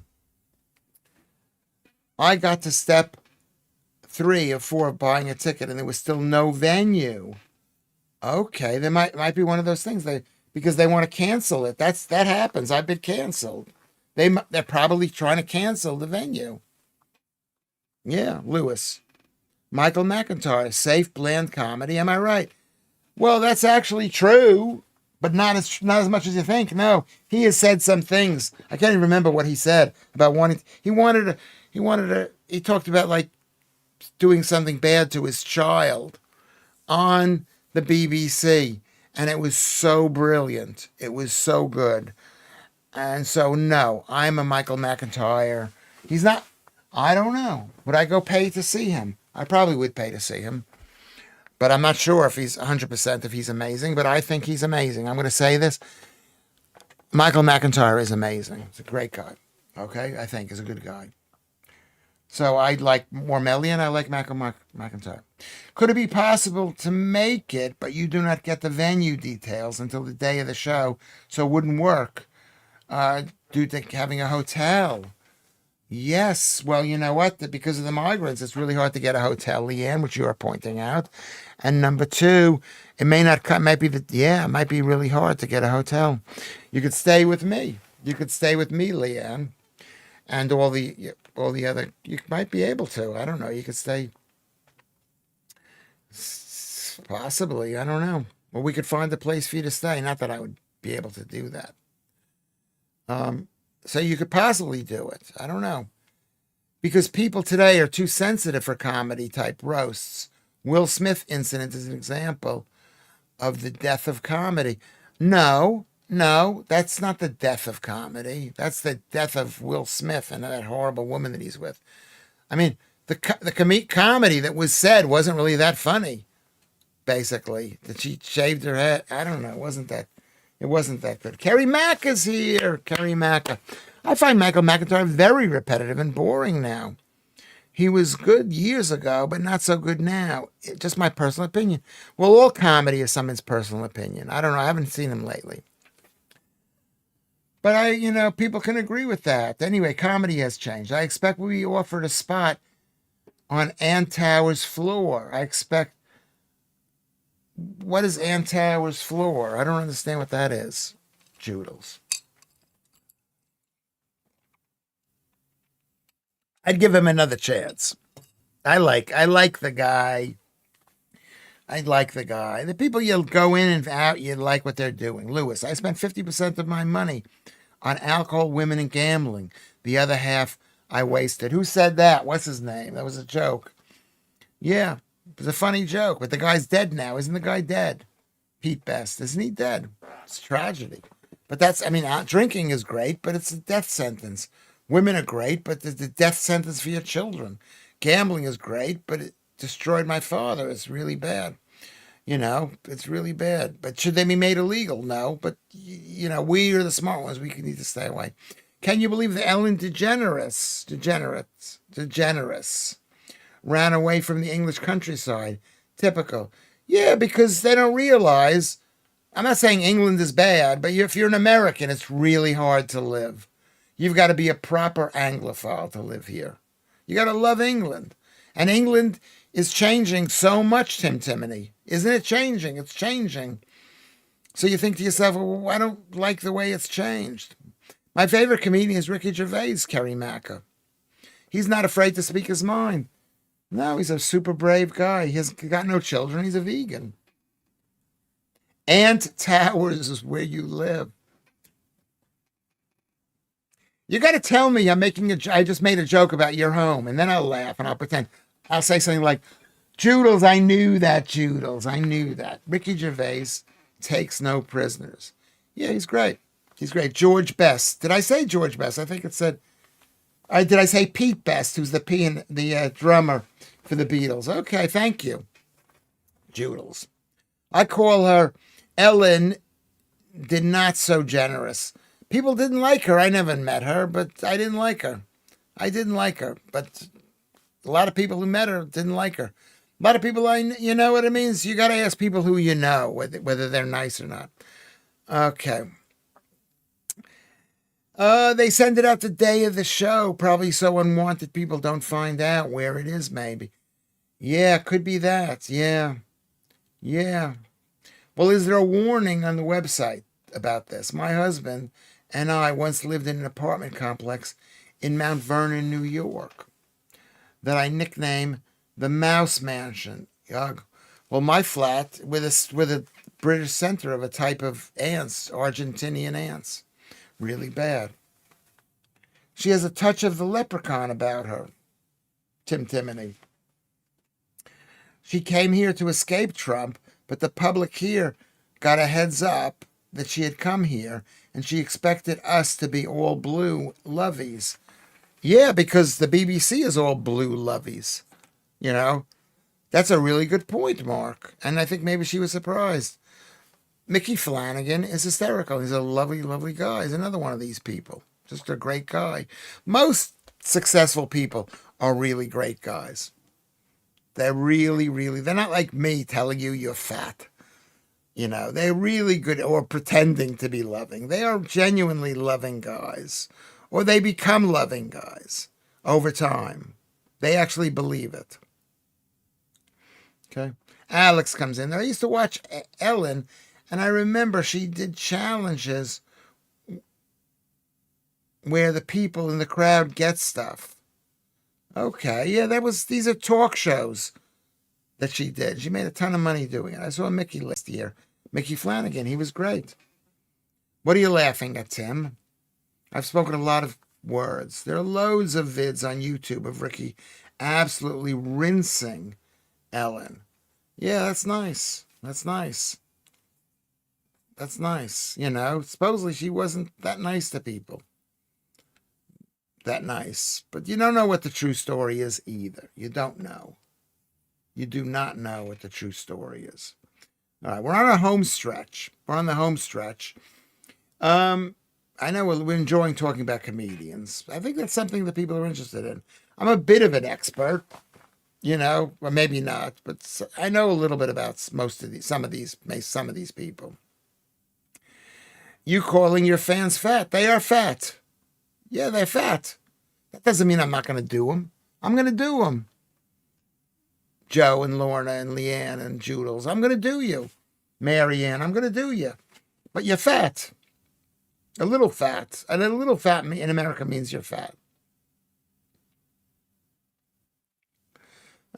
I got to step 3 of 4 of buying a ticket, and there was still no venue. Okay, there might be one of those things because they want to cancel it. That happens. I've been canceled. They're probably trying to cancel the venue. Yeah, Lewis. Michael McIntyre, safe, bland comedy. Am I right? Well, that's actually true, but not as much as you think. No, he has said some things. I can't even remember what he said about wanting. He talked about like doing something bad to his child on the BBC, and it was so brilliant. It was so good. And so, no, I'm a Michael McIntyre. He's not, I don't know. Would I go pay to see him? I probably would pay to see him. But I'm not sure if he's 100% if he's amazing, but I think he's amazing. I'm going to say this. Michael McIntyre is amazing. He's a great guy. Okay? I think he's a good guy. So I like Mormellian. I like Michael McIntyre. Could it be possible to make it, but you do not get the venue details until the day of the show, so it wouldn't work due to having a hotel? Yes. Well, you know what? Because of the migrants, it's really hard to get a hotel, Leanne, which you are pointing out. And number 2, it might be really hard to get a hotel. You could stay with me. Leanne, and all the other. You might be able to. I don't know. You could stay. Possibly. I don't know. Well, we could find a place for you to stay. Not that I would be able to do that. So you could possibly do it. I don't know. Because people today are too sensitive for comedy type roasts. Will Smith incident is an example of the death of comedy. No, that's not the death of comedy. That's the death of Will Smith and that horrible woman that he's with. I mean, the comedy that was said wasn't really that funny, basically. That she shaved her head. I don't know. It wasn't that good. Carrie Mack is here. Carrie Mack. I find Michael McIntyre very repetitive and boring now. He was good years ago, but not so good now. Just my personal opinion. Well, all comedy is someone's personal opinion. I don't know. I haven't seen him lately. But people can agree with that. Anyway, comedy has changed. I expect we'll be offered a spot on Ann Tower's floor. What is Ann Tower's floor? I don't understand what that is. Joodles. I'd give him another chance. I like the guy. The people you go in and out, you like what they're doing. Lewis, I spent 50% of my money on alcohol, women, and gambling. The other half I wasted. Who said that? What's his name? That was a joke. Yeah, it was a funny joke, but the guy's dead now. Isn't the guy dead? Pete Best. Isn't he dead? It's a tragedy. But drinking is great, but it's a death sentence. Women are great, but the death sentence for your children. Gambling is great, but it destroyed my father. It's really bad. It's really bad. But should they be made illegal? No. But, we are the smart ones. We need to stay away. Can you believe that Ellen DeGeneres ran away from the English countryside? Typical. Yeah, because they don't realize I'm not saying England is bad, but if you're an American, it's really hard to live. You've got to be a proper Anglophile to live here. You got to love England. And England is changing so much, Tim Timony. Isn't it changing? It's changing. So you think to yourself, well, I don't like the way it's changed. My favorite comedian is Ricky Gervais, Kerry Macker. He's not afraid to speak his mind. No, he's a super brave guy. He has got no children. He's a vegan. Ant Towers is where you live. You got to tell me I just made a joke about your home, and then I'll laugh and I'll pretend. I'll say something like, Joodles, I knew that, Joodles. I knew that. Ricky Gervais takes no prisoners. Yeah, he's great. He's great. George Best. Did I say George Best? I think it said, did I say Pete Best, who's the drummer for the Beatles? Okay, thank you. Joodles. I call her Ellen did not so generous. People didn't like her. I never met her, but I didn't like her. But a lot of people who met her didn't like her. A lot of people, you know what it means? You got to ask people who you know whether they're nice or not. Okay. They send it out the day of the show, probably so unwanted people don't find out where it is, maybe. Yeah, could be that. Yeah. Well, is there a warning on the website about this? My husband and I once lived in an apartment complex in Mount Vernon, New York, that I nicknamed the Mouse Mansion. Well, my flat with a British center of a type of ants, Argentinian ants. Really bad. She has a touch of the leprechaun about her, Tim Timony. She came here to escape Trump, but the public here got a heads up that she had come here, and she expected us to be all blue lovies. Yeah, because the BBC is all blue lovies. You know, that's a really good point, Mark. And I think maybe she was surprised. Mickey Flanagan is hysterical. He's a lovely, lovely guy. He's another one of these people. Just a great guy. Most successful people are really great guys. They're really, really, they're not like me telling you you're fat. You know, they're really good, or pretending to be loving. They are genuinely loving guys. Or they become loving guys over time. They actually believe it. Okay. Alex comes in there. I used to watch Ellen, and I remember she did challenges where the people in the crowd get stuff. Okay, yeah, these are talk shows that she did. She made a ton of money doing it. I saw Mickey last year. Mickey Flanagan, he was great. What are you laughing at, Tim? I've spoken a lot of words. There are loads of vids on YouTube of Ricky absolutely rinsing Ellen. Yeah, that's nice. That's nice. You know, supposedly she wasn't that nice to people. That nice. But you don't know what the true story is either. You don't know. You do not know what the true story is. All right, we're on a home stretch. I know we're enjoying talking about comedians. I think that's something that people are interested in. I'm a bit of an expert, you know, or maybe not, but I know a little bit about some of these people. You calling your fans fat? They are fat. Yeah, they're fat. That doesn't mean I'm not going to do them. I'm going to do them. Joe and Lorna and Leanne and Joodles. I'm going to do you. Marianne, I'm going to do you. But you're fat. A little fat. And a little fat in America means you're fat.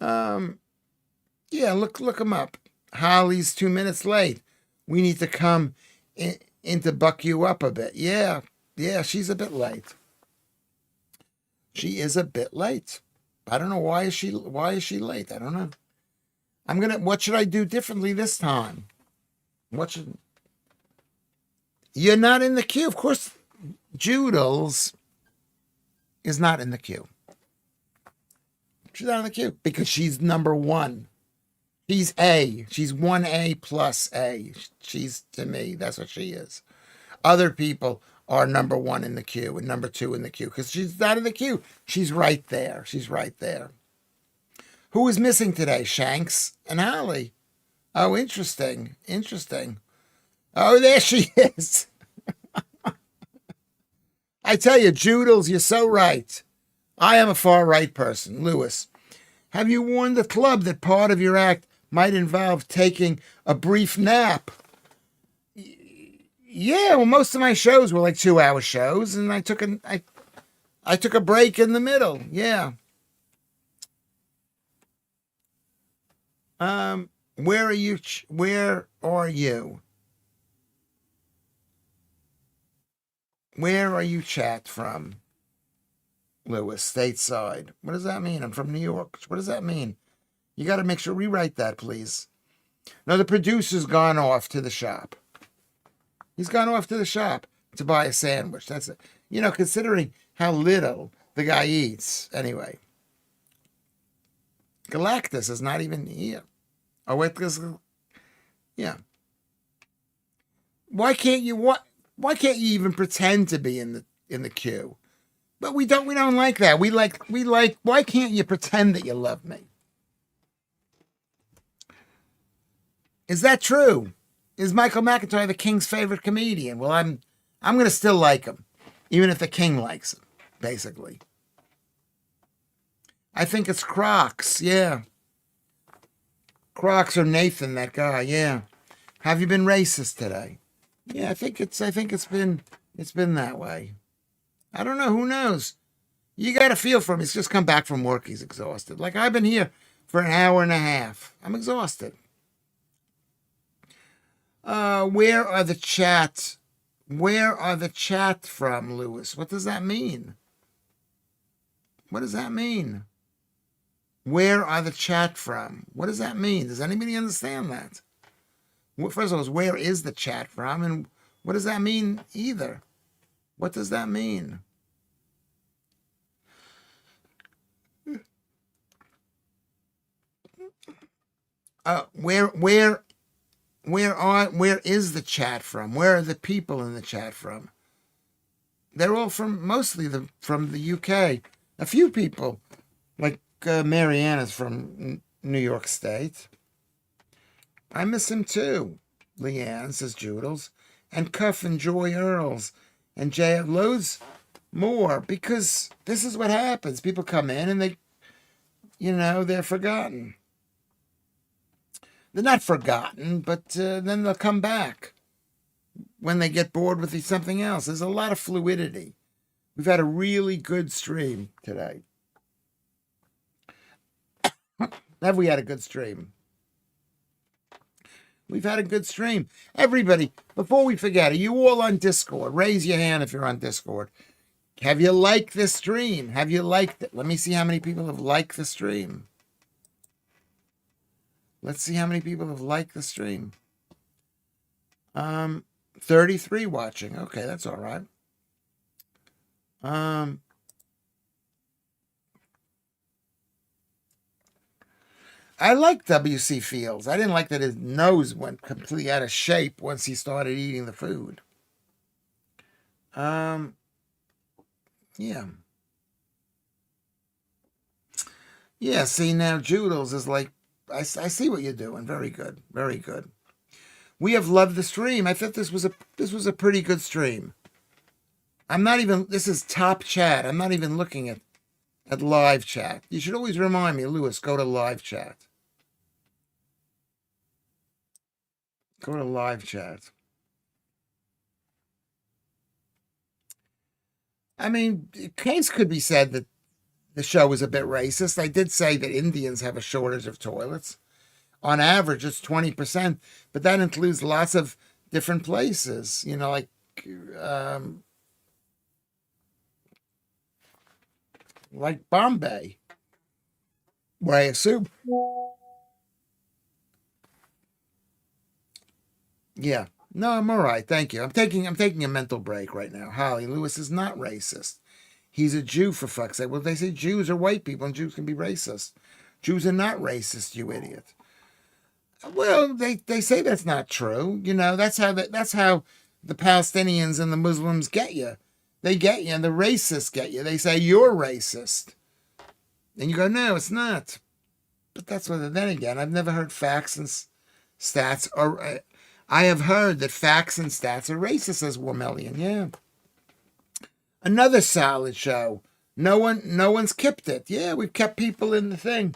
Yeah, look them up. Holly's 2 minutes late. We need to come in to buck you up a bit. Yeah, she's a bit late. She is a bit late. I don't know why is she late? I don't know. What should I do differently this time? You're not in the queue. Of course, Joodles is not in the queue. She's not in the queue because she's number one. She's A. She's 1A plus A. She's, to me, that's what she is. Other people are number one in the queue and number two in the queue because she's not in the queue. She's right there. Who is missing today? Shanks and Holly. Oh, interesting. Oh, there she is. I tell you, Joodles, you're so right. I am a far right person. Lewis, have you warned the club that part of your act might involve taking a brief nap? Yeah, well, most of my shows were like 2-hour shows, and I took a break in the middle. Yeah. Where are you? Where are you? Where are you chat from? Lewis, stateside. What does that mean? I'm from New York. What does that mean? You got to make sure rewrite that, please. No, the producer's gone off to the shop. He's gone off to the shop to buy a sandwich. That's it. You know, considering how little the guy eats. Anyway, Galactus is not even here. Oh, wait, yeah. Why can't you even pretend to be in the queue? But we don't like that. We like why can't you pretend that you love me? Is that true? Is Michael McIntyre the King's favorite comedian? Well, I'm going to still like him, even if the King likes him, basically. I think it's Crocs, yeah. Crocs or Nathan, that guy, yeah. Have you been racist today? Yeah, I think it's been that way. I don't know, who knows? You got to feel for him. He's just come back from work. He's exhausted. Like, I've been here for an hour and a half. I'm exhausted. Where are the chats? Where are the chat from, Lewis? What does that mean? What does that mean? Where are the chat from? What does that mean? Does anybody understand that? First of all, where is the chat from? And what does that mean either? What does that mean? Where is the chat from? Where are the people in the chat from? They're all mostly from the UK. A few people, like Marianne, is from New York State. I miss him too, Leanne, says Joodles. And Cuff and Joy Earls. And Jay have loads more, because this is what happens. People come in and they're forgotten. They're not forgotten, but then they'll come back when they get bored with something else. There's a lot of fluidity. We've had a really good stream today. Have we had a good stream? We've had a good stream. Everybody, before we forget, are you all on Discord? Raise your hand if you're on Discord. Have you liked this stream? Have you liked it? Let me see how many people have liked the stream. Let's see how many people have liked the stream. 33 watching. Okay, that's all right. I like W.C. Fields. I didn't like that his nose went completely out of shape once he started eating the food. Yeah. Yeah, see, now Joodles is like, I see what you're doing. Very good. Very good. We have loved the stream. I thought this was a pretty good stream. This is top chat. I'm not even looking at live chat. You should always remind me, Lewis, go to live chat. Go to live chat. I mean, case could be said that the show is a bit racist. I did say that Indians have a shortage of toilets. On average, it's 20%, but that includes lots of different places, like Bombay, where I assume. Yeah. No, I'm all right. Thank you. I'm taking a mental break right now. Holly, Lewis is not racist. He's a Jew, for fuck's sake. Well, they say Jews are white people and Jews can be racist. Jews are not racist, you idiot. Well, they say that's not true. That's how the Palestinians and the Muslims get you. They get you, and the racists get you. They say you're racist. And you go, no, it's not. But that's what, then again, I've never heard facts and stats. Or I have heard that facts and stats are racist, says Warmelian. Yeah. Another solid show. No one's kept it. Yeah, we've kept people in the thing.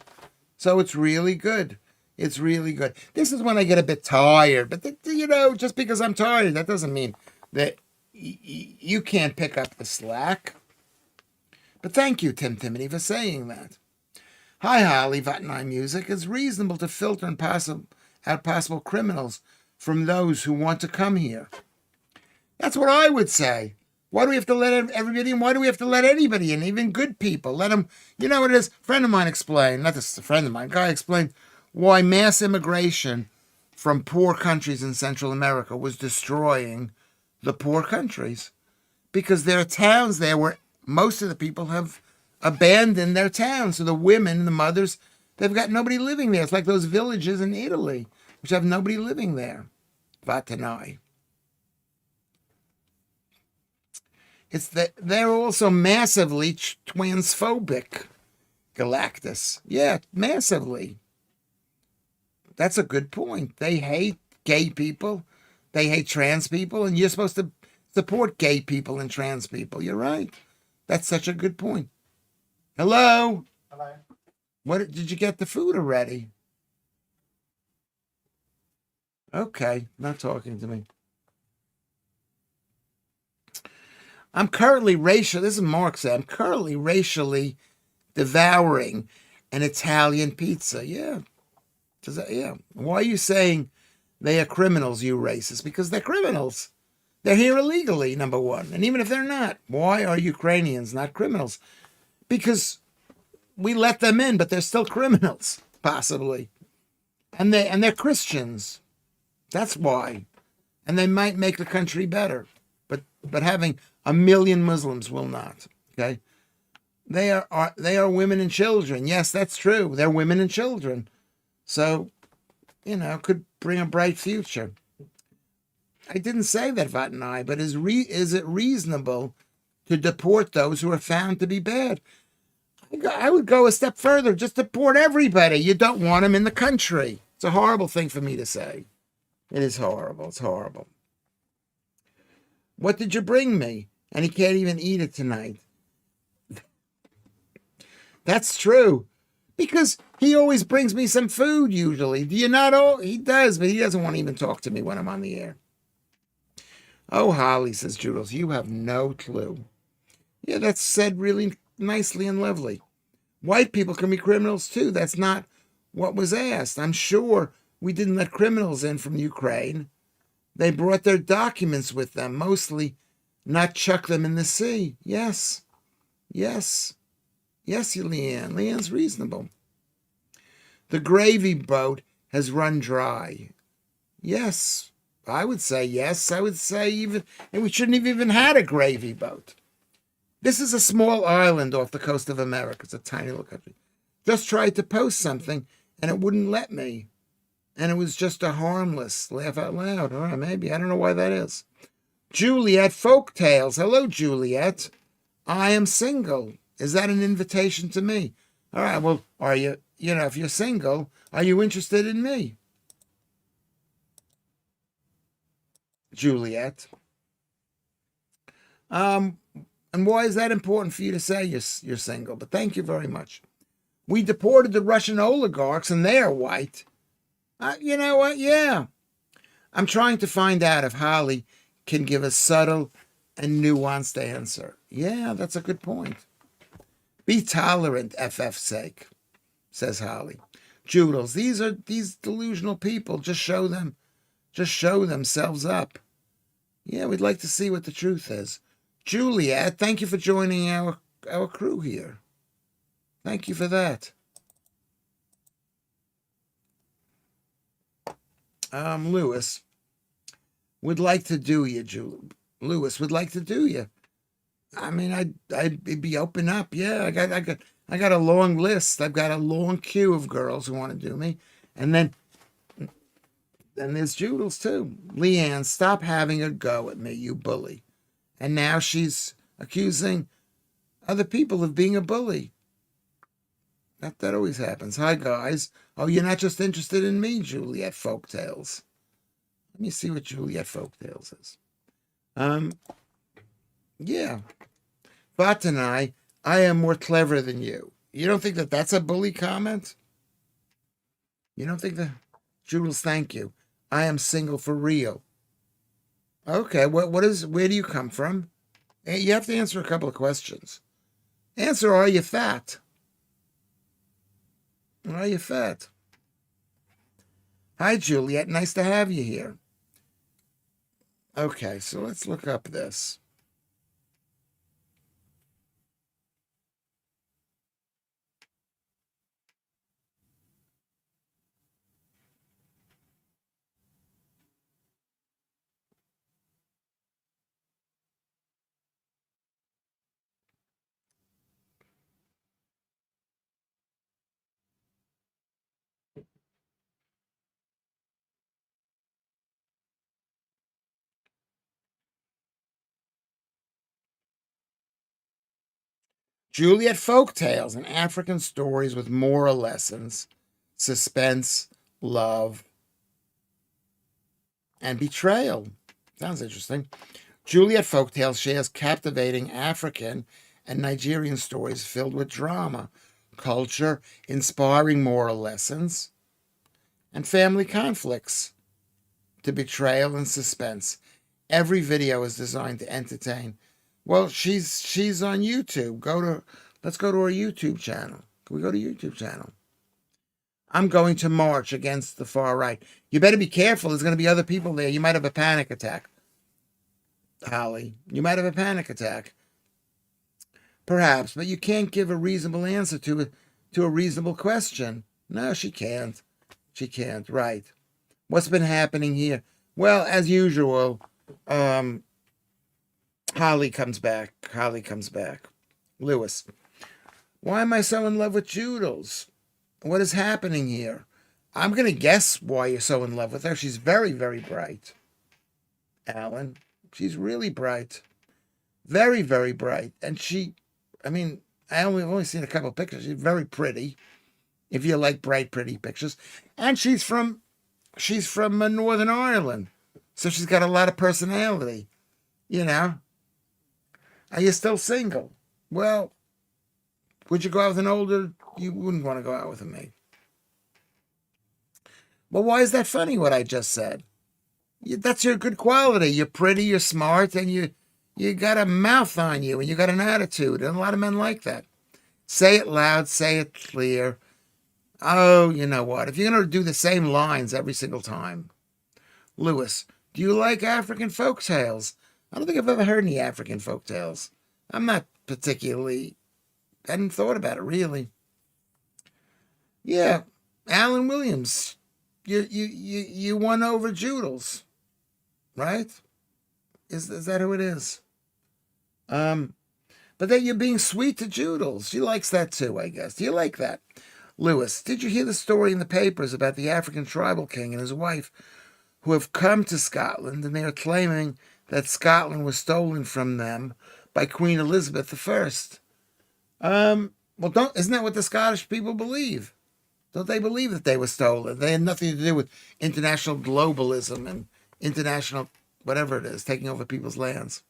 So it's really good. It's really good. This is when I get a bit tired. But, just because I'm tired, that doesn't mean that you can't pick up the slack. But thank you, Tim Timothy, for saying that. Hi, Holly. Vatnai Music. It's reasonable to filter and out possible criminals from those who want to come here. That's what I would say. Why do we have to let everybody in? Why do we have to let anybody in, even good people? Let them, you know what it is? A friend of mine explained, not just a friend of mine, guy explained why mass immigration from poor countries in Central America was destroying the poor countries. Because there are towns there where most of the people have abandoned their towns. So the women, the mothers, they've got nobody living there. It's like those villages in Italy, which have nobody living there. Vatanai. It's that they're also massively transphobic. Galactus. Yeah, massively. That's a good point. They hate gay people. They hate trans people. And you're supposed to support gay people and trans people. You're right. That's such a good point. Hello? Hello. What did you get the food already? Okay, not talking to me. I'm currently this is Mark said, I'm currently racially devouring an Italian pizza. Yeah. Yeah. Why are you saying they are criminals, you racist? Because they're criminals. They're here illegally, number one. And even if they're not, why are Ukrainians not criminals? Because we let them in, but they're still criminals, possibly. And they're Christians. That's why. And they might make the country better. But having 1 million Muslims will not. Okay? They are women and children. Yes, that's true. They're women and children. So, could bring a bright future. I didn't say that, Vatnai, but is it reasonable to deport those who are found to be bad? I would go a step further. Just deport everybody. You don't want them in the country. It's a horrible thing for me to say. It is horrible. It's horrible. What did you bring me? And he can't even eat it tonight. That's true. Because he always brings me some food, usually. Do you not? Oh, he does, but he doesn't want to even talk to me when I'm on the air. Oh, Holly, says Judels, you have no clue. Yeah, that's said really nicely and lovely. White people can be criminals, too. That's not what was asked. I'm sure we didn't let criminals in from Ukraine. They brought their documents with them, mostly not chuck them in the sea. Yes. Yes. Yes, Leanne. Leanne's reasonable. The gravy boat has run dry. Yes. I would say yes. I would say even, and we shouldn't have even had a gravy boat. This is a small island off the coast of America. It's a tiny little country. Just tried to post something, and it wouldn't let me. And it was just a harmless laugh out loud. All right, maybe. I don't know why that is. Juliet Folktales. Hello, Juliet. I am single. Is that an invitation to me? All right, well, are you, if you're single, are you interested in me? Juliet. And why is that important for you to say you're single? But thank you very much. We deported the Russian oligarchs, and they are white. You know what? Yeah. I'm trying to find out if Holly can give a subtle and nuanced answer. Yeah, that's a good point. Be tolerant, FF's sake, says Holly. Judels, these delusional people. Just show themselves up. Yeah, we'd like to see what the truth is. Juliet, thank you for joining our crew here. Thank you for that. Lewis would like to do you, Lewis would like to do you. I mean, I'd be open up. Yeah, I got a long list. I've got a long queue of girls who want to do me, and then there's Judels too. Leanne, stop having a go at me, you bully. And now she's accusing other people of being a bully. That always happens. Hi, guys. Oh, you're not just interested in me, Juliet Folktales. Let me see what Juliet Folktales is. Yeah. Vatanai, I am more clever than you. You don't think that that's a bully comment? You don't think that? Jules, thank you. I am single for real. Okay, where do you come from? You have to answer a couple of questions. Answer, are you fat? Are you fat? Hi, Juliet. Nice to have you here. Okay, so let's look up this. Juliet Folktales and African stories with moral lessons, suspense, love, and betrayal. Sounds interesting. Juliet Folktales shares captivating African and Nigerian stories filled with drama, culture, inspiring moral lessons, and family conflicts to betrayal and suspense. Every video is designed to entertain. Well, she's on YouTube. Let's go to her YouTube channel. Can we go to YouTube channel? I'm going to march against the far right. You better be careful. There's going to be other people there. You might have a panic attack, Holly. You might have a panic attack. Perhaps, but you can't give a reasonable answer to a reasonable question. No, she can't. She can't. Right. What's been happening here? Well, as usual, Holly comes back. Holly comes back. Lewis, why am I so in love with Joodles? What is happening here? I'm going to guess why you're so in love with her. She's very, very bright. Alan, she's really bright. Very, very bright. And I've only seen a couple of pictures. She's very pretty, if you like bright, pretty pictures. And she's from Northern Ireland. So she's got a lot of personality, you know. Are you still single? Well, would you go out with an older? You wouldn't want to go out with me. Well, why is that funny, what I just said? That's your good quality. You're pretty, you're smart, and you got a mouth on you, and you got an attitude. And a lot of men like that. Say it loud, say it clear. Oh, you know what? If you're going to do the same lines every single time. Lewis, do you like African folk tales? I don't think I've ever heard any African folk tales. I'm not particularly, I hadn't thought about it really. Yeah, Alan Williams, you won over Joodles, right? Is that who it is? But then you're being sweet to Joodles. She likes that too, I guess. Do you like that? Lewis, did you hear the story in the papers about the African tribal king and his wife who have come to Scotland, and they are claiming that Scotland was stolen from them by Queen Elizabeth I? Well, isn't that what the Scottish people believe? Don't they believe that they were stolen? They had nothing to do with international globalism and international whatever it is, taking over people's lands.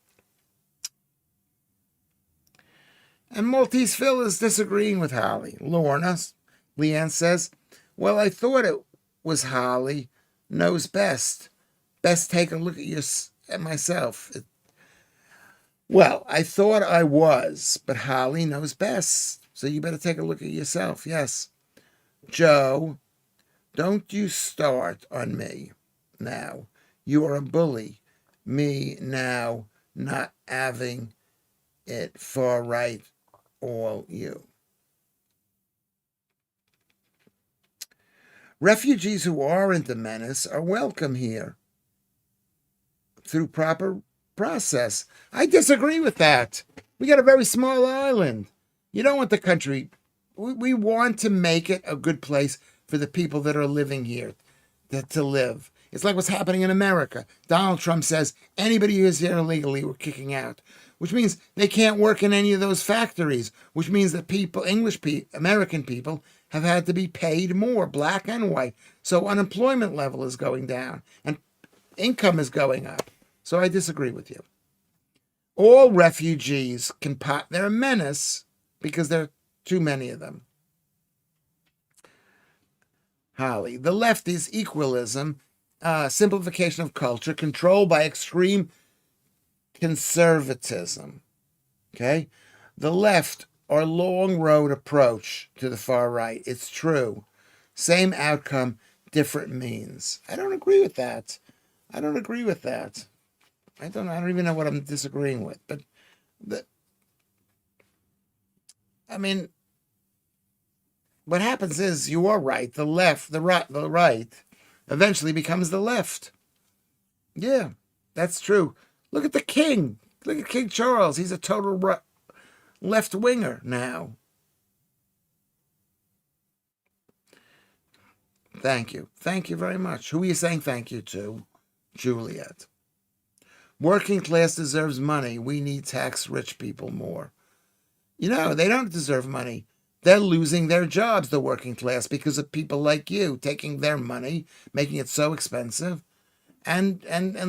And Maltese Phil is disagreeing with Holly. Leanne says, well, I thought it was Holly knows best. Best take a look at myself. Well, I thought I was, but Holly knows best. So you better take a look at yourself. Yes. Joe, don't you start on me now. You are a bully. Me now not having it far right, all you. Refugees who aren't a menace are welcome here through proper process. I disagree with that. We got a very small island. You don't want the country. We want to make it a good place for the people that are living here to live. It's like what's happening in America. Donald Trump says anybody who is here illegally we're kicking out, which means they can't work in any of those factories, which means that American people have had to be paid more, black and white. So unemployment level is going down. And income is going up. So I disagree with you. All refugees they're a menace because there are too many of them. Holly, the left is equalism, simplification of culture, controlled by extreme conservatism. Okay? The left are long road approach to the far right. It's true. Same outcome, different means. I don't agree with that. I don't agree with that. I don't even know what I'm disagreeing with. But I mean, what happens is you are right. The right eventually becomes the left. Yeah, that's true. Look at the king. Look at King Charles. He's a total left winger now. Thank you. Thank you very much. Who are you saying thank you to? Juliet. Working class deserves money. We need tax rich people more. You know, they don't deserve money. They're losing their jobs, the working class, because of people like you taking their money, making it so expensive, and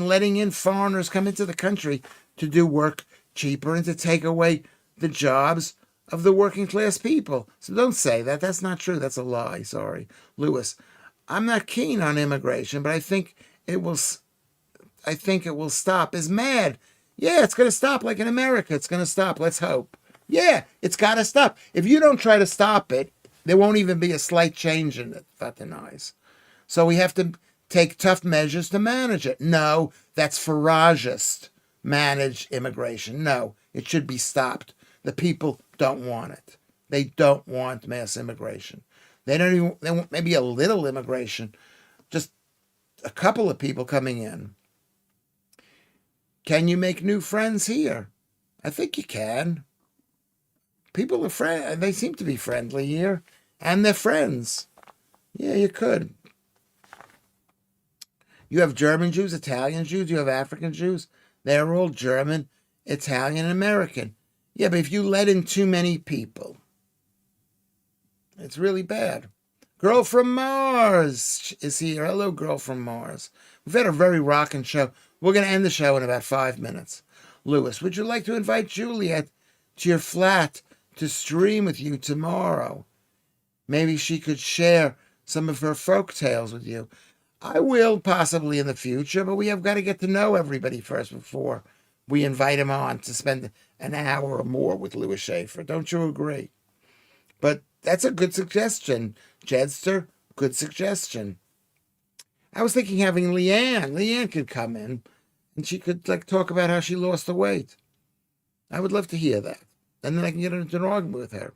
letting in foreigners come into the country to do work cheaper and to take away the jobs of the working class people. So don't say that. That's not true. That's a lie. Sorry. Lewis, I'm not keen on immigration, but I think it will stop. Is mad. Yeah, it's going to stop like in America. It's going to stop. Let's hope. Yeah, it's got to stop. If you don't try to stop it, there won't even be a slight change in it. That denies. So we have to take tough measures to manage it. No, that's Farageist. Manage immigration. No, it should be stopped. The people don't want it. They don't want mass immigration. They want maybe a little immigration, just a couple of people coming in. Can you make new friends here? I think you can. People are they seem to be friendly here, and they're friends. Yeah, you could. You have German Jews, Italian Jews, you have African Jews. They're all German, Italian, and American. Yeah, but if you let in too many people, it's really bad. Girl from Mars is here. Hello, Girl from Mars. We've had a very rocking show. We're going to end the show in about 5 minutes. Lewis, would you like to invite Juliet to your flat to stream with you tomorrow? Maybe she could share some of her folk tales with you. I will possibly in the future, but we have got to get to know everybody first before we invite him on to spend an hour or more with Lewis Schaffer. Don't you agree? But that's a good suggestion, Jedster. Good suggestion. I was thinking having Leanne. Leanne could come in and she could talk about how she lost the weight. I would love to hear that. And then I can get into an argument with her.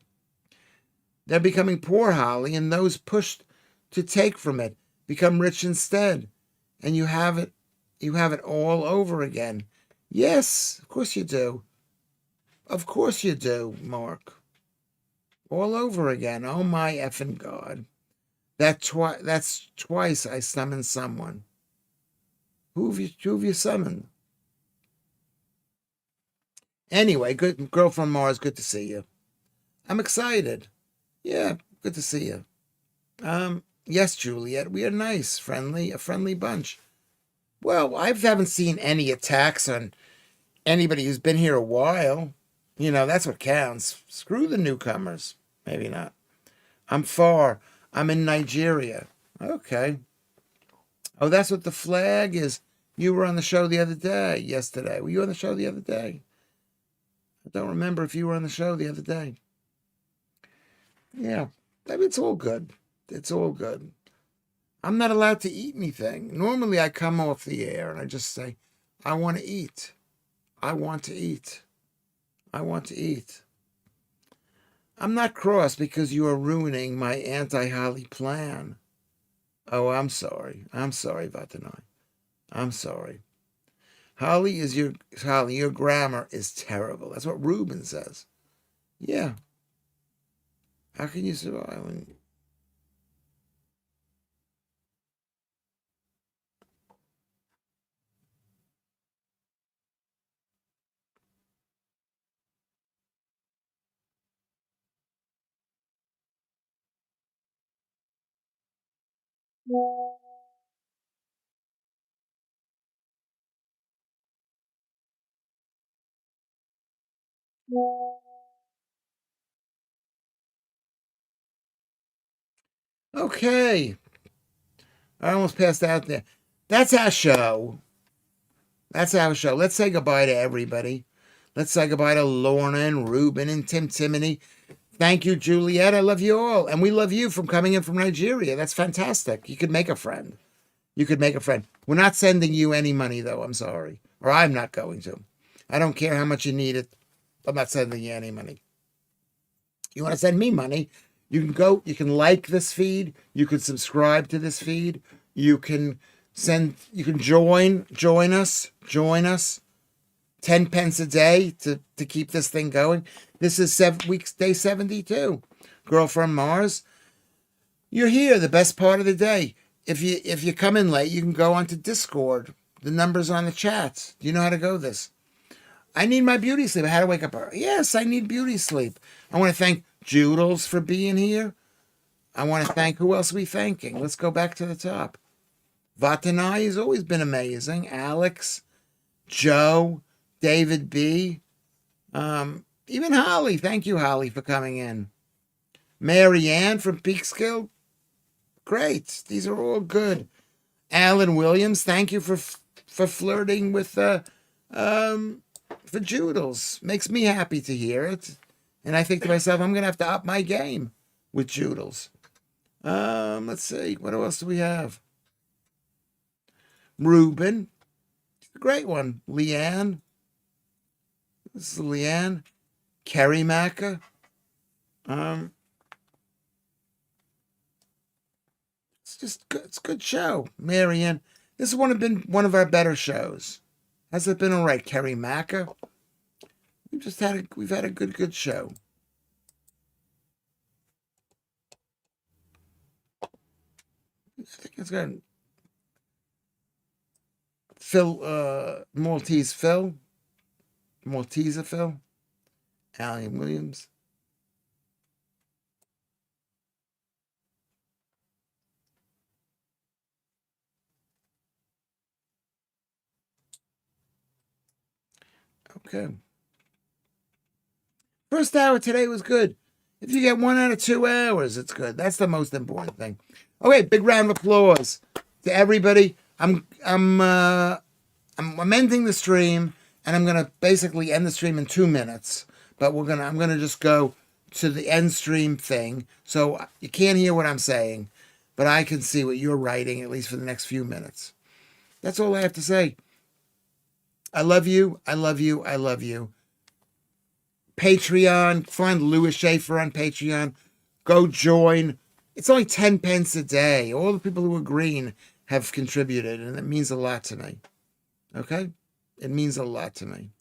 They're becoming poor, Holly, and those pushed to take from it become rich instead. And you have it all over again. Yes, of course you do. Of course you do, Mark. All over again. Oh my effing God. That's twice I summoned someone. Who have you summoned? Anyway, good girl from Mars, good to see you. I'm excited. Yeah, good to see you. Yes, Juliet, we are nice, a friendly bunch. Well, I haven't seen any attacks on anybody who's been here a while. You know, that's what counts. Screw the newcomers. Maybe not. I'm far. I'm in Nigeria. Okay. Oh, that's what the flag is. You were on the show yesterday. Were you on the show the other day? I don't remember if you were on the show the other day. Yeah. I mean, it's all good. It's all good. I'm not allowed to eat anything. Normally I come off the air and I just say, I want to eat. I want to eat. I want to eat. I'm not cross because you are ruining my anti-Holly plan. Oh, I'm sorry. I'm sorry, Vatanai. I'm sorry. Holly, your grammar is terrible. That's what Ruben says. Yeah. How can you survive when Okay. I almost passed out there. That's our show. That's our show. Let's say goodbye to everybody. Let's say goodbye to Lorna and Ruben and Tim Timony. Thank you, Juliet. I love you all. And we love you from coming in from Nigeria. That's fantastic. You could make a friend. You could make a friend. We're not sending you any money, though. I'm sorry. Or I'm not going to. I don't care how much you need it. I'm not sending you any money. You want to send me money? You can go, you can like this feed. You can subscribe to this feed. You can join us. 10 pence a day to keep this thing going. This is day 72. Girl from Mars. You're here the best part of the day. If you come in late, you can go onto Discord. The number's on the chat. Do you know how to go this? I need my beauty sleep. I had to wake up early. Yes, I need beauty sleep. I want to thank Joodles for being here. I want to thank, who else are we thanking? Let's go back to the top. Vatanai has always been amazing. Alex, Joe, David B. Even Holly. Thank you, Holly, for coming in. Mary Ann from Peekskill. Great. These are all good. Alan Williams, thank you for flirting with for Joodles. Makes me happy to hear it. And I think to myself, I'm gonna have to up my game with Joodles. Let's see, what else do we have? Ruben, a great one. Leanne. This is Leanne. Kerry Macca. It's just good. It's a good show. Marianne. This has been one of our better shows. Has it been all right, Kerry Macca? We've had a good show. I think it's got Phil, Maltese Phil, Allie Williams. Okay. First hour today was good. If you get 1 out of 2 hours, it's good. That's the most important thing. Okay, big round of applause to everybody. I'm ending the stream, and I'm gonna basically end the stream in 2 minutes. But I'm gonna just go to the end stream thing, so you can't hear what I'm saying, but I can see what you're writing, at least for the next few minutes. That's all I have to say. I love you. I love you. I love you. Patreon. Find Lewis Schaffer on Patreon. Go join. It's only 10 pence a day. All the people who are green have contributed, and it means a lot to me. Okay? It means a lot to me.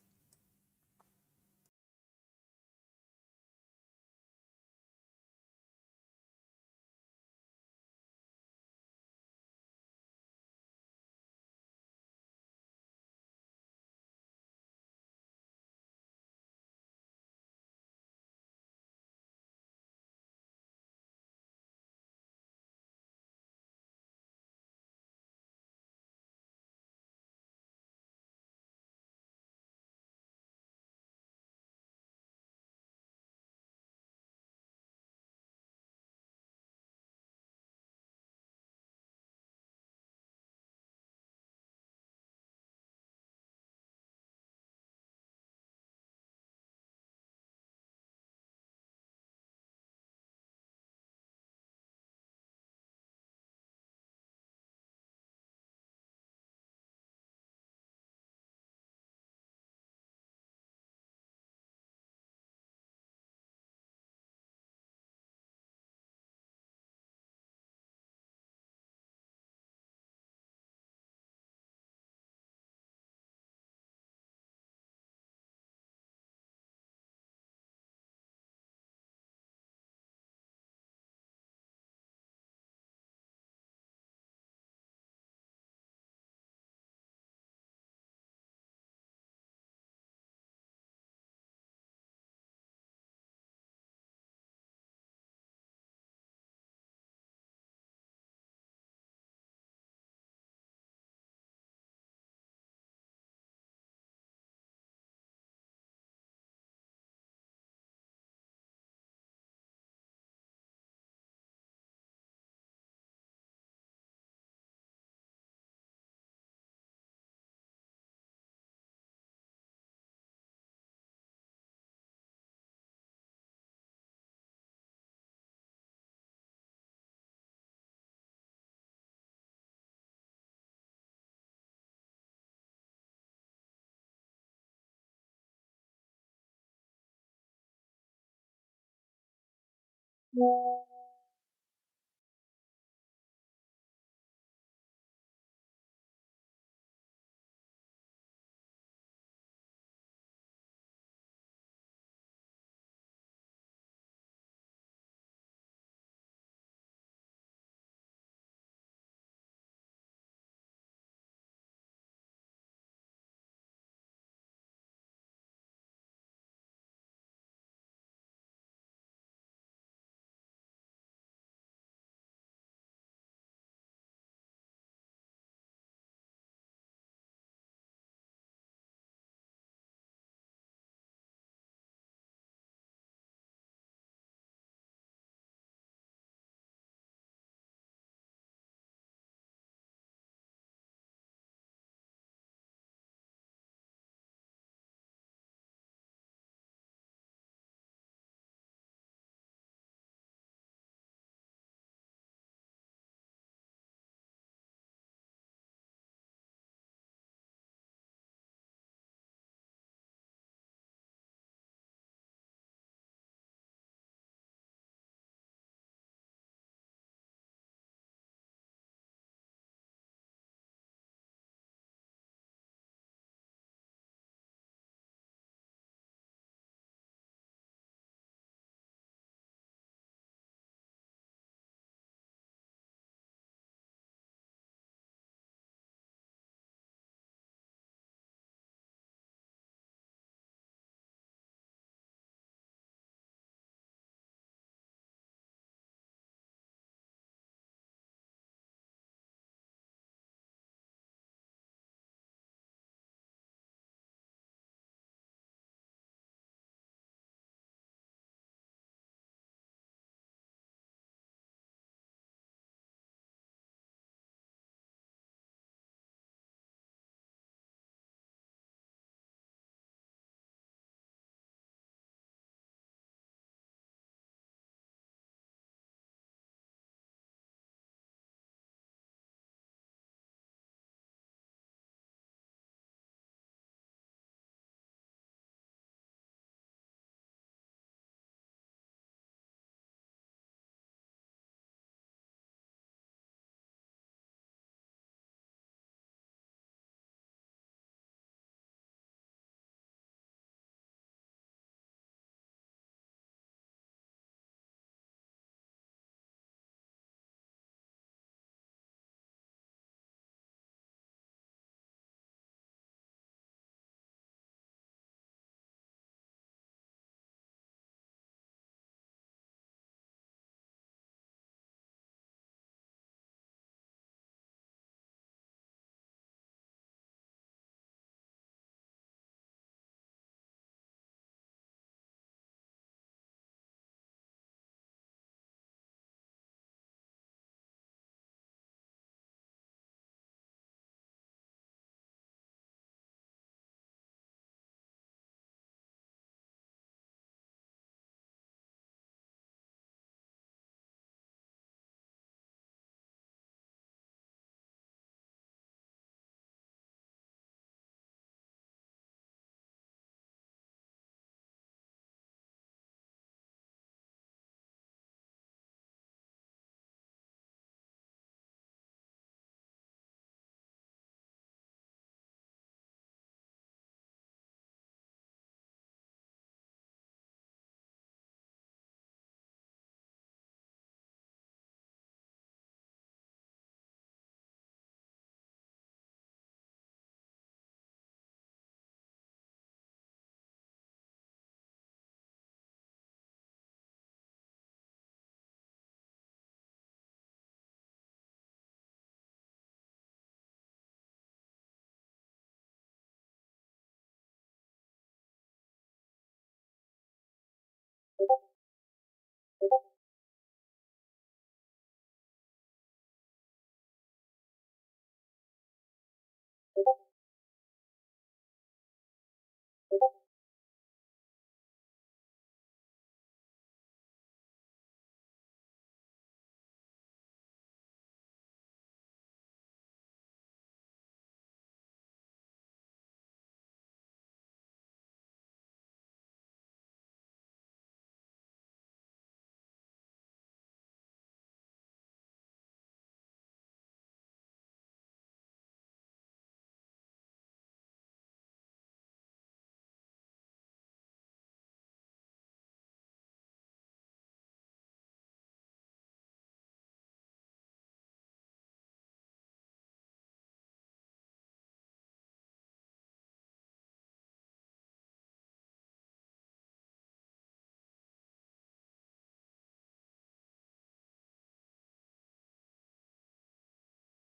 it.